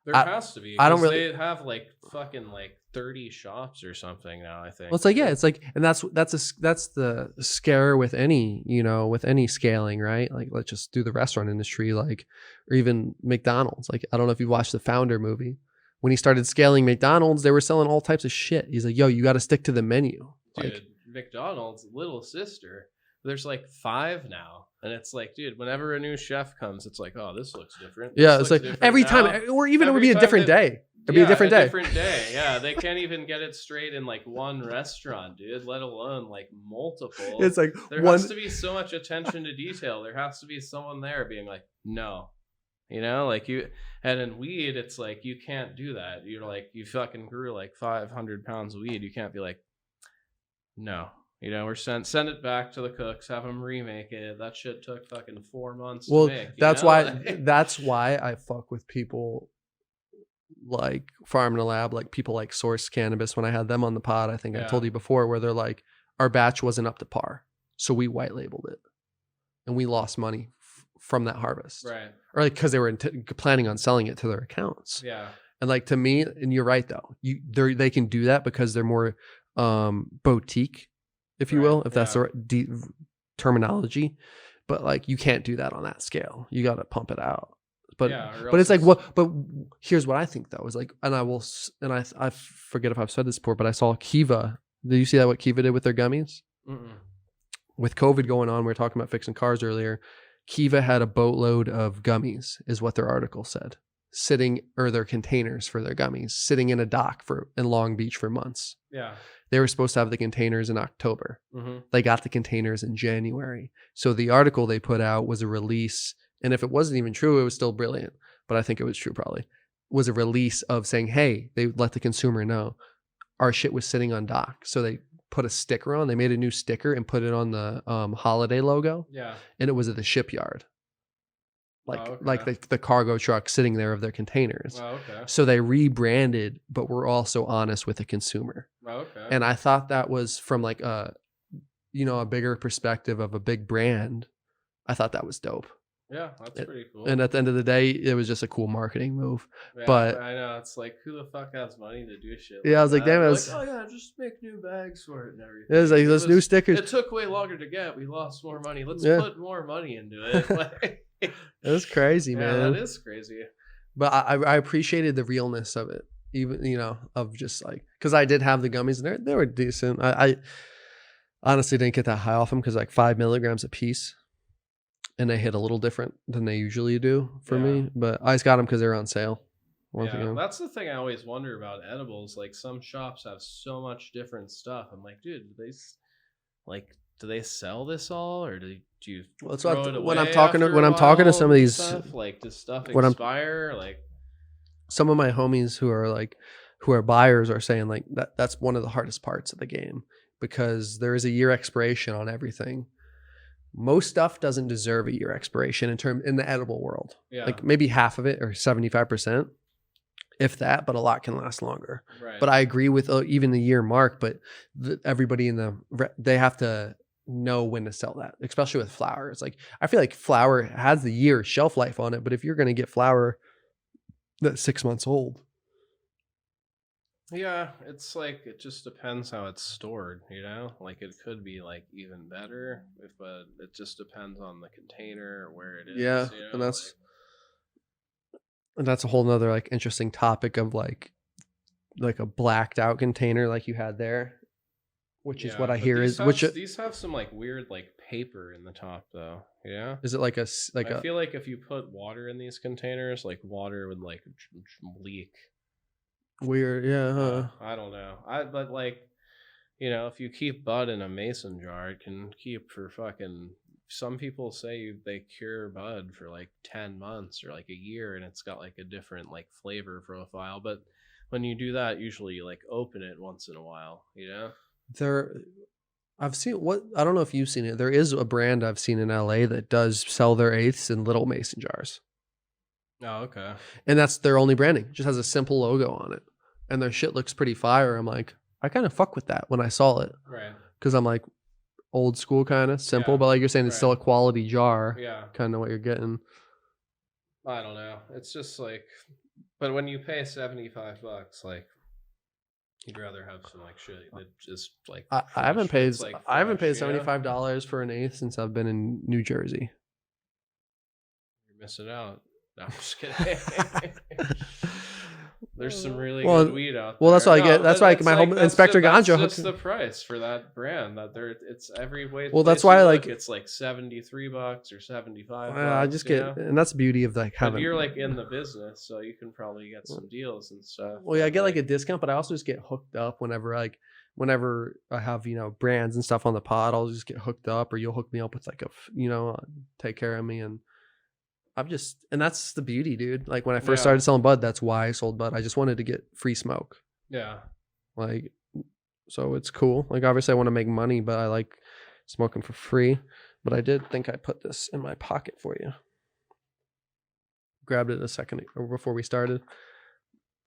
C: There has to be.
B: I don't
C: 'Cause
B: really-
C: they have like fucking like 30 shops or something now, I think.
B: Well, it's like, yeah, it's like, and that's the scare with any, with any scaling, right? Like, let's just do the restaurant industry, like, or even McDonald's. Like, I don't know if you watched the Founder movie. When he started scaling McDonald's, they were selling all types of shit. He's like, yo, you got to stick to the menu.
C: Dude,
B: Like,
C: McDonald's little sister. There's like 5 now. And it's like, dude, whenever a new chef comes, it's like, oh, this looks different.
B: yeah,
C: This
B: it's
C: looks
B: like
C: different
B: every
C: now.
B: time, or even it would
C: Every
B: be a
C: time
B: different
C: they-
B: day. It'd be a different day.
C: Different day. Yeah, they can't even get it straight in like one restaurant, dude, let alone like multiple.
B: It's like
C: There
B: one.
C: has to be so much attention to detail. There has to be someone there being like, no. You know, like you, and in weed, it's like, you can't do that. You're like, you fucking grew like 500 pounds of weed. You can't be like, no. You know, or send it back to the cooks, have them remake it. That shit took fucking 4 months
B: Well,
C: to make.
B: that's
C: know?
B: why.
C: Like-
B: That's why I fuck with people like Farm in a Lab, like people like Source Cannabis. When I had them on the pod, I think I
C: Yeah.
B: told you before, where they're like, our batch wasn't up to par, so we white labeled it, and we lost money from that harvest,
C: right.
B: or like because they were planning on selling it to their accounts.
C: Yeah.
B: And like, to me, and you're right though, they can do that because they're more boutique, if you
C: Right,
B: will, if that's
C: yeah.
B: the right terminology. But like, you can't do that on that scale. You got to pump it out. But
C: Yeah, or
B: but it's
C: else
B: like, what? But here's what I think though is like, and I forget if I've said this before, but I saw Kiva. Did you see that? What Kiva did with their gummies?
C: Mm-mm.
B: With COVID going on, we were talking about fixing cars earlier. Kiva had a boatload of gummies, is what their article said, or their containers for their gummies, sitting in a dock in Long Beach for months.
C: Yeah.
B: They were supposed to have the containers in October.
C: Mm-hmm.
B: They got the containers in January. So the article they put out was a release. And if it wasn't even true, it was still brilliant. But I think it was true probably. Was a release of saying, hey, they let the consumer know our shit was sitting on dock. So they put a sticker on. They made a new sticker and put it on the Holiday logo.
C: Yeah.
B: And it was at the shipyard.
C: Oh, okay.
B: Like the cargo truck sitting there of their containers.
C: Oh, okay.
B: So they rebranded, but were also honest with the consumer.
C: Oh, okay.
B: And I thought that was from like a bigger perspective of a big brand. I thought that was dope.
C: Yeah, that's pretty cool.
B: And at the end of the day, it was just a cool marketing move.
C: Yeah,
B: but-
C: I know, it's like, who the fuck has money to do shit?
B: Yeah, I was like,
C: that?
B: damn, it
C: They're
B: was-
C: like, oh yeah, just make new bags for it and everything.
B: It was like those new stickers.
C: It took way longer to get. We lost more money. Let's
B: Yeah.
C: put more money into it. Like,
B: It was crazy,
C: yeah,
B: man.
C: that is crazy.
B: But I appreciated the realness of it, even of just like, because I did have the gummies and they were decent. I honestly didn't get that high off them because like 5 milligrams a piece, and they hit a little different than they usually do for
C: Yeah.
B: me. But I just got them because they're on sale. Once
C: Yeah,
B: again.
C: that's the thing I always wonder about edibles. Like, some shops have so much different stuff. I'm like, dude, do they sell this all, or do you
B: Well, that's
C: throw
B: what-
C: it
B: when
C: away
B: I'm talking to-
C: after
B: when
C: a
B: I'm talking to
C: while
B: some of
C: and
B: these-
C: stuff? Like, does stuff
B: when I'm-
C: expire? Like,
B: Some of my homies who are buyers are saying like that's one of the hardest parts of the game, because there is a year expiration on everything. Most stuff doesn't deserve a year expiration in the edible world.
C: yeah,
B: Like maybe half of it, or 75%. if that, but a lot can last longer.
C: Right.
B: But I agree with even the year mark, but everybody they have to know when to sell that, especially with flower. It's like, I feel like flower has the year shelf life on it, but if you're going to get flower that's 6 months old.
C: Yeah, it's like, it just depends how it's stored, like it could be like even better, but it just depends on the container or where it is.
B: Yeah. And that's a whole nother like interesting topic of like a blacked out container like you had there, which is what I hear is
C: these have some like weird like paper in the top though. Yeah.
B: Is it like I
C: feel like if you put water in these containers, like water would like leak.
B: Weird, yeah. Huh?
C: I don't know. But like, if you keep bud in a mason jar, it can keep for fucking. Some people say they cure bud for like 10 months or like a year, and it's got like a different like flavor profile. But when you do that, usually you like open it once in a while.
B: I've seen I don't know if you've seen it. There is a brand I've seen in LA that does sell their eighths in little mason jars.
C: Oh, okay.
B: And that's their only branding. It just has a simple logo on it. And their shit looks pretty fire. I'm like, I kind of fuck with that when I saw it.
C: Right.
B: Because I'm like, old school kind of simple, but like you're saying, it's still a quality jar.
C: Yeah.
B: Kind of what you're getting.
C: I don't know. It's just like, but when you pay $75, like, you'd rather have some like shit that just like.
B: I haven't paid.
C: Like
B: I haven't paid $75 for an eighth since I've been in New Jersey.
C: You're missing out. No, I'm just kidding. There's some really good weed out there.
B: Well, that's what I get. That's why my home inspector Ganja.
C: That's just the price for that brand. It's every way.
B: Well, that's why like
C: it's like $73 or $75.
B: I just get, and that's the beauty of like having.
C: But you're like in the business, so you can probably get some deals and stuff.
B: Well, yeah, I get like a discount, but I also just get hooked up whenever I have brands and stuff on the pod. I'll just get hooked up, or you'll hook me up with like take care of me and. And that's the beauty, dude. Like when I first started selling bud, that's why I sold bud. I just wanted to get free smoke.
C: Yeah.
B: Like, so it's cool. Like obviously I want to make money, but I like smoking for free. But I did think I put this in my pocket for you. Grabbed it a second before we started.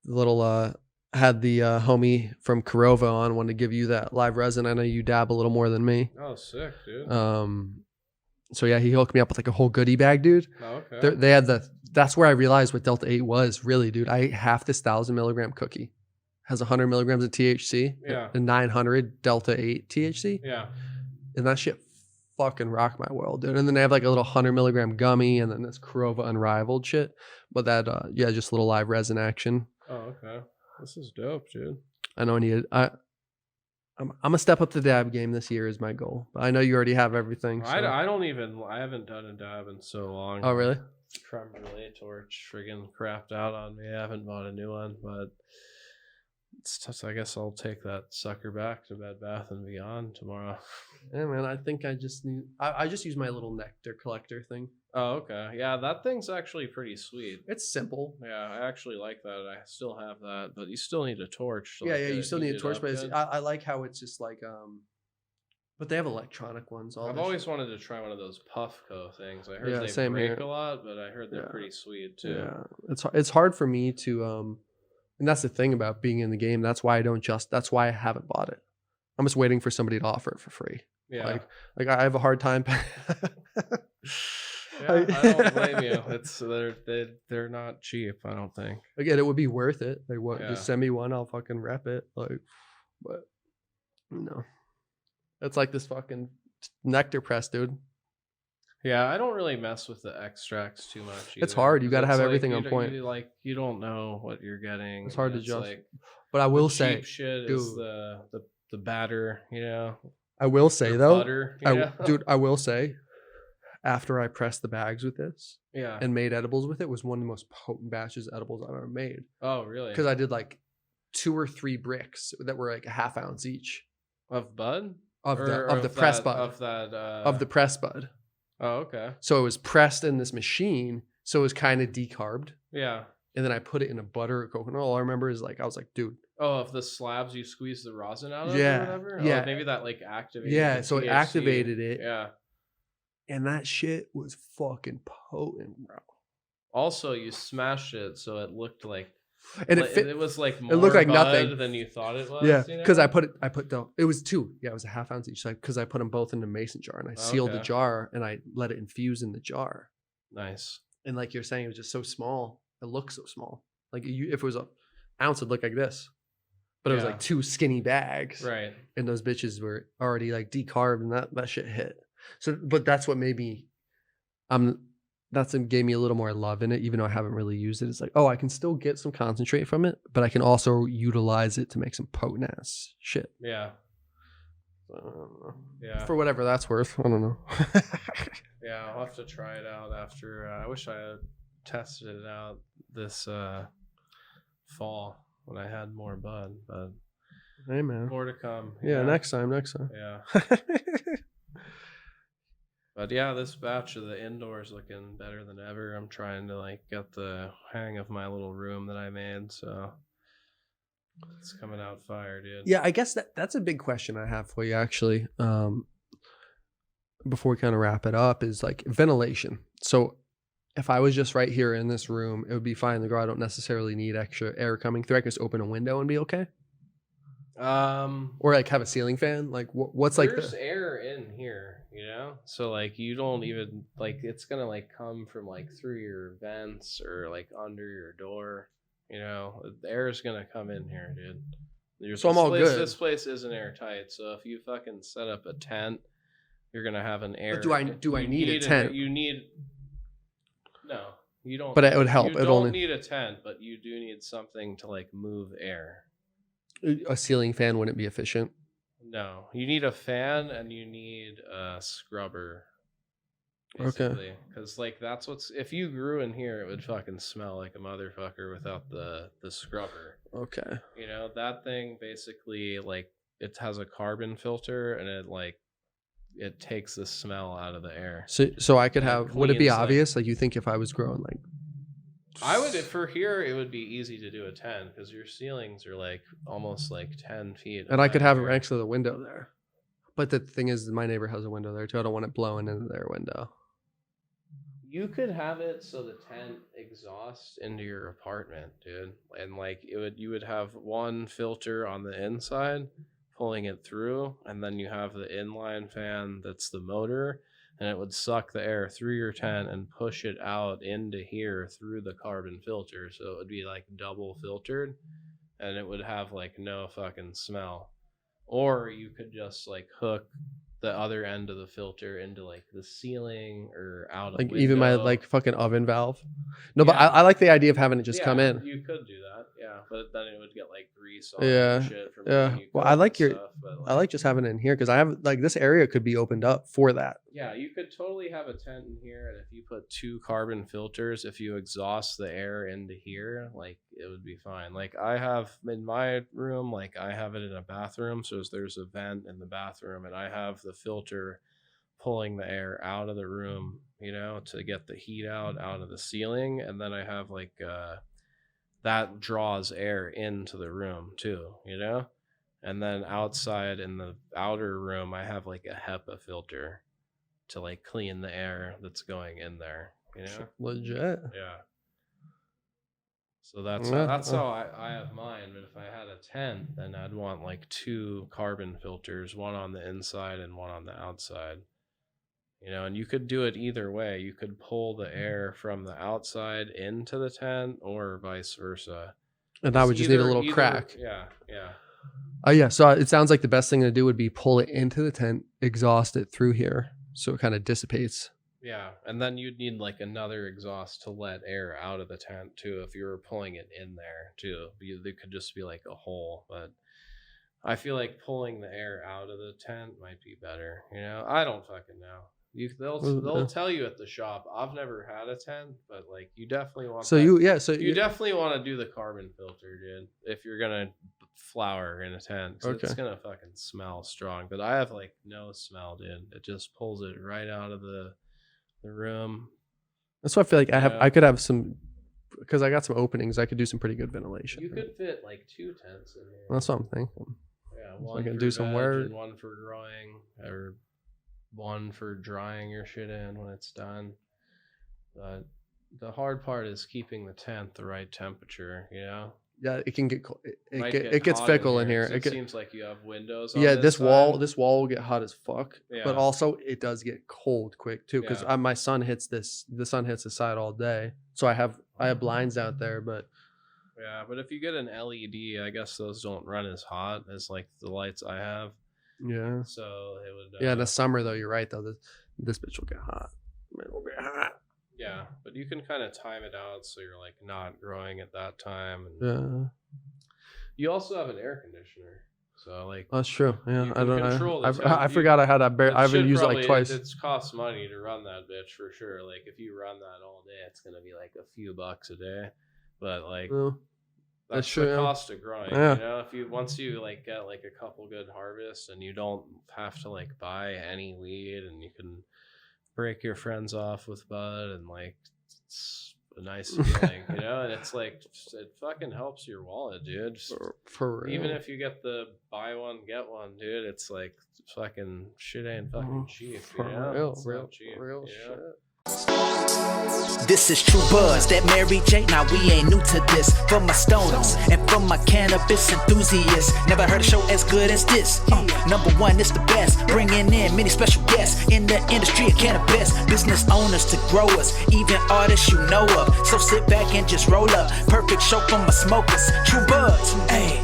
B: The little, had the homie from Corova on, wanted to give you that live resin. I know you dab a little more than me.
C: Oh, sick, dude.
B: So yeah, he hooked me up with like a whole goodie bag, dude.
C: Oh, okay.
B: They had that's where I realized what Delta 8 was really, dude. I ate half this 1,000 milligram cookie. Has 100 milligrams of THC.
C: Yeah.
B: And 900 Delta 8 THC.
C: Yeah.
B: And that shit fucking rocked my world, dude. And then they have like a little 100 milligram gummy and then this Corova Unrivaled shit. But that, just a little live resin action.
C: Oh, okay. This is dope, dude.
B: I know I need it. I'm gonna step up the dab game this year is my goal. But I know you already have everything. So.
C: I haven't done a dab in so long.
B: Oh really?
C: Creme brulee torch friggin' crapped out on me. I haven't bought a new one, but it's tough. I guess I'll take that sucker back to Bed Bath and Beyond tomorrow.
B: Yeah, man. I think I just need. I just use my little nectar collector thing.
C: Oh, okay. Yeah, that thing's actually pretty sweet.
B: It's simple.
C: Yeah, I actually like that. I still have that, but you still need a torch.
B: Yeah, you still need a torch, but I like how it's just like but they have electronic ones.
C: I've always wanted to try one of those Puffco things. I heard they break
B: here.
C: A lot, but I heard they're pretty sweet too.
B: Yeah, it's hard for me to and that's the thing about being in the game. That's why that's why I haven't bought it. I'm just waiting for somebody to offer it for free.
C: Yeah,
B: like I have a hard time.
C: Yeah, I don't blame you. They're not cheap. I don't think.
B: Again, it would be worth it. Like what? Just send me one. I'll fucking rep it. Like, but it's like this fucking nectar press, dude.
C: Yeah, I don't really mess with the extracts too much.
B: It's hard. You got to have everything on point.
C: You don't know what you're getting.
B: It's hard to judge. But I will say,
C: cheap shit is the batter.
B: I will say though,
C: butter,
B: I will say. After I pressed the bags with this
C: Yeah.
B: and made edibles with it, was one of the most potent batches of edibles I've ever made.
C: Oh, really?
B: Because I did like 2 or 3 bricks that were like a half ounce each.
C: Of bud?
B: Of the press bud. Of the press bud.
C: Oh, okay.
B: So it was pressed in this machine, so it was kind of decarbed.
C: Yeah.
B: And then I put it in a butter or coconut. All I remember is like, I was like, dude.
C: Oh, of the slabs you squeeze the rosin out of
B: Yeah.
C: or whatever?
B: Yeah.
C: Oh, maybe that like activated
B: Yeah, so it activated it.
C: Yeah.
B: And that shit was fucking potent, bro.
C: Also, you smashed it so it looked like
B: And
C: it was like more
B: looked like
C: bud
B: nothing
C: than you thought it was.
B: Yeah,
C: you know?
B: because I put it was 2. Yeah, it was a half ounce each. Because I put them both in a mason jar and I sealed the
C: Okay.
B: jar and I let it infuse in the jar.
C: Nice.
B: And like you're saying, it was just so small. It looked so small. Like if it was an ounce, it'd look like this. But it was
C: Yeah.
B: like 2 skinny bags.
C: Right.
B: And those bitches were already like decarbed and that shit hit. So, but that's what made me, that's what gave me a little more love in it, even though I haven't really used it. It's like, oh, I can still get some concentrate from it, but I can also utilize it to make some potent ass shit.
C: Yeah.
B: I don't know.
C: Yeah.
B: For whatever that's worth. I don't know.
C: Yeah, I'll have to try it out after. I wish I had tested it out this fall when I had more bud, but
B: Hey, man.
C: more to come.
B: Yeah, next time.
C: Yeah. But yeah, this batch of the indoors looking better than ever. I'm trying to like get the hang of my little room that I made, so it's coming out fire, dude.
B: Yeah, I guess that's a big question I have for you actually. Before we kind of wrap it up, is like ventilation. So if I was just right here in this room, it would be fine to grow. I don't necessarily need extra air coming through. I can just open a window and be okay. Or like have a ceiling fan. Like what's like
C: there's air in here, you know, so like you don't even like it's gonna like come from like through your vents or like under your door, you know. The air is gonna come in here, dude.
B: So I'm all good.
C: This place isn't airtight, so if you fucking set up a tent, you're gonna have an air.
B: But do I need a tent?
C: You need no, you don't.
B: But it would help.
C: You
B: It
C: don't
B: only
C: need a tent, but you do need something to like move air.
B: a ceiling fan wouldn't be efficient.
C: No, you need a fan and you need a scrubber. Basically. Because like that's what's if you grew in here, it would fucking smell like a motherfucker without the scrubber.
B: Okay.
C: You know, that thing basically like it has a carbon filter and it takes the smell out of the air.
B: So I could have. Would it be
C: cleans,
B: obvious? Like you think if I was growing like.
C: I would for here it would be easy to do a 10 because your ceilings are like almost like 10 feet.
B: And I could have it right next to the window there. But the thing is, my neighbor has a window there too. I don't want it blowing into their window.
C: You could have it so the tent exhausts into your apartment, dude. And like you would have one filter on the inside pulling it through, and then you have the inline fan that's the motor, and it would suck the air through your tent and push it out into here through the carbon filter. So it would be like double filtered and it would have like no fucking smell. Or you could just like hook the other end of the filter into like the ceiling or out of
B: like even my like fucking oven valve. No, but
C: Yeah.
B: I like the idea of having it just come in.
C: You could do that, yeah, but then it would get like grease on
B: Yeah,
C: and shit from
B: yeah.
C: when you
B: Well,
C: cook
B: I like
C: and
B: your-
C: stuff, but,
B: I like just having it in here because I have like this area could be opened up for that.
C: Yeah, you could totally have a tent in here, and if you put 2 carbon filters, if you exhaust the air into here, like it would be fine. Like I have in my room, like I have it in a bathroom, so there's a vent in the bathroom, and I have the filter pulling the air out of the room, you know, to get the heat out of the ceiling, and then I have like that draws air into the room too, you know. And then outside in the outer room, I have like a HEPA filter to like clean the air that's going in there, you know.
B: Legit.
C: Yeah. So that's
B: Yeah.
C: how I have mine. But if I had a tent, then I'd want like 2 carbon filters, one on the inside and one on the outside. You know, and you could do it either way. You could pull the air from the outside into the tent or vice versa.
B: And I would just need a little crack.
C: Yeah, yeah.
B: Yeah. So it sounds like the best thing to do would be pull it into the tent, exhaust it through here, so it kind of dissipates.
C: Yeah, and then you'd need like another exhaust to let air out of the tent too. If you were pulling it in there too, there could just be like a hole. But I feel like pulling the air out of the tent might be better. You know, I don't fucking know. They'll tell you at the shop. I've never had a tent, but like you definitely want.
B: So
C: you definitely want to do the carbon filter, dude. If you're gonna flower in a tent, 'cause it's gonna fucking smell strong. But I have like no smell, dude. It just pulls it right out of the room.
B: That's why I feel like I could have some, because I got some openings. I could do some pretty good ventilation.
C: You could fit like 2 tents in here.
B: That's what I'm thinking.
C: Yeah,
B: So
C: one
B: I can
C: for
B: do some
C: veg
B: work.
C: and one for growing, or one for drying your shit in when it's done. But The hard part is keeping the tent the right temperature, you know?
B: Yeah, it can get cold.
C: Might
B: It gets
C: hot
B: fickle in here.
C: 'cause it seems like you have windows on
B: Yeah,
C: this
B: wall
C: side.
B: will get hot as fuck.
C: Yeah.
B: But also it does get cold quick too, because
C: Yeah.
B: my sun hits the sun hits the side all day. So I have blinds out there, but
C: Yeah, but if you get an LED, I guess those don't run as hot as like the lights I have.
B: yeah.
C: So it would.
B: Yeah, in the summer though, you're right though. This bitch will get hot. It will get hot.
C: Yeah, but you can kind of time it out so you're like not growing at that time. And
B: Yeah,
C: you also have an air conditioner, so like
B: that's true. Yeah,
C: you
B: I
C: can
B: don't
C: control
B: know.
C: the temp-
B: I forgot I had that. I haven't used it like twice.
C: It costs money to run that bitch for sure. Like if you run that all day, it's gonna be like a few bucks a day. But like
B: Well,
C: that's
B: true,
C: the
B: yeah.
C: cost of growing.
B: Yeah.
C: You know, if you once you like get like a couple good harvests and you don't have to like buy any weed and you can break your friends off with bud and like it's a nice feeling, you know, and it's like it fucking helps your wallet, dude. Just,
B: for real.
C: even if you get the buy one get one, dude, it's like fucking shit ain't fucking cheap.
B: For
C: You know?
B: real,
C: It's not
B: real,
C: cheap,
B: real
C: you know?
B: shit.
A: This is True Buzz, that Mary J. Now we ain't new to this. For my stoners and for my cannabis enthusiasts, never heard a show as good as this. Number one, it's the best. Bringing in many special guests in the industry of cannabis. Business owners to growers, even artists you know of. So sit back and just roll up. Perfect show for my smokers. True Buzz, ayy.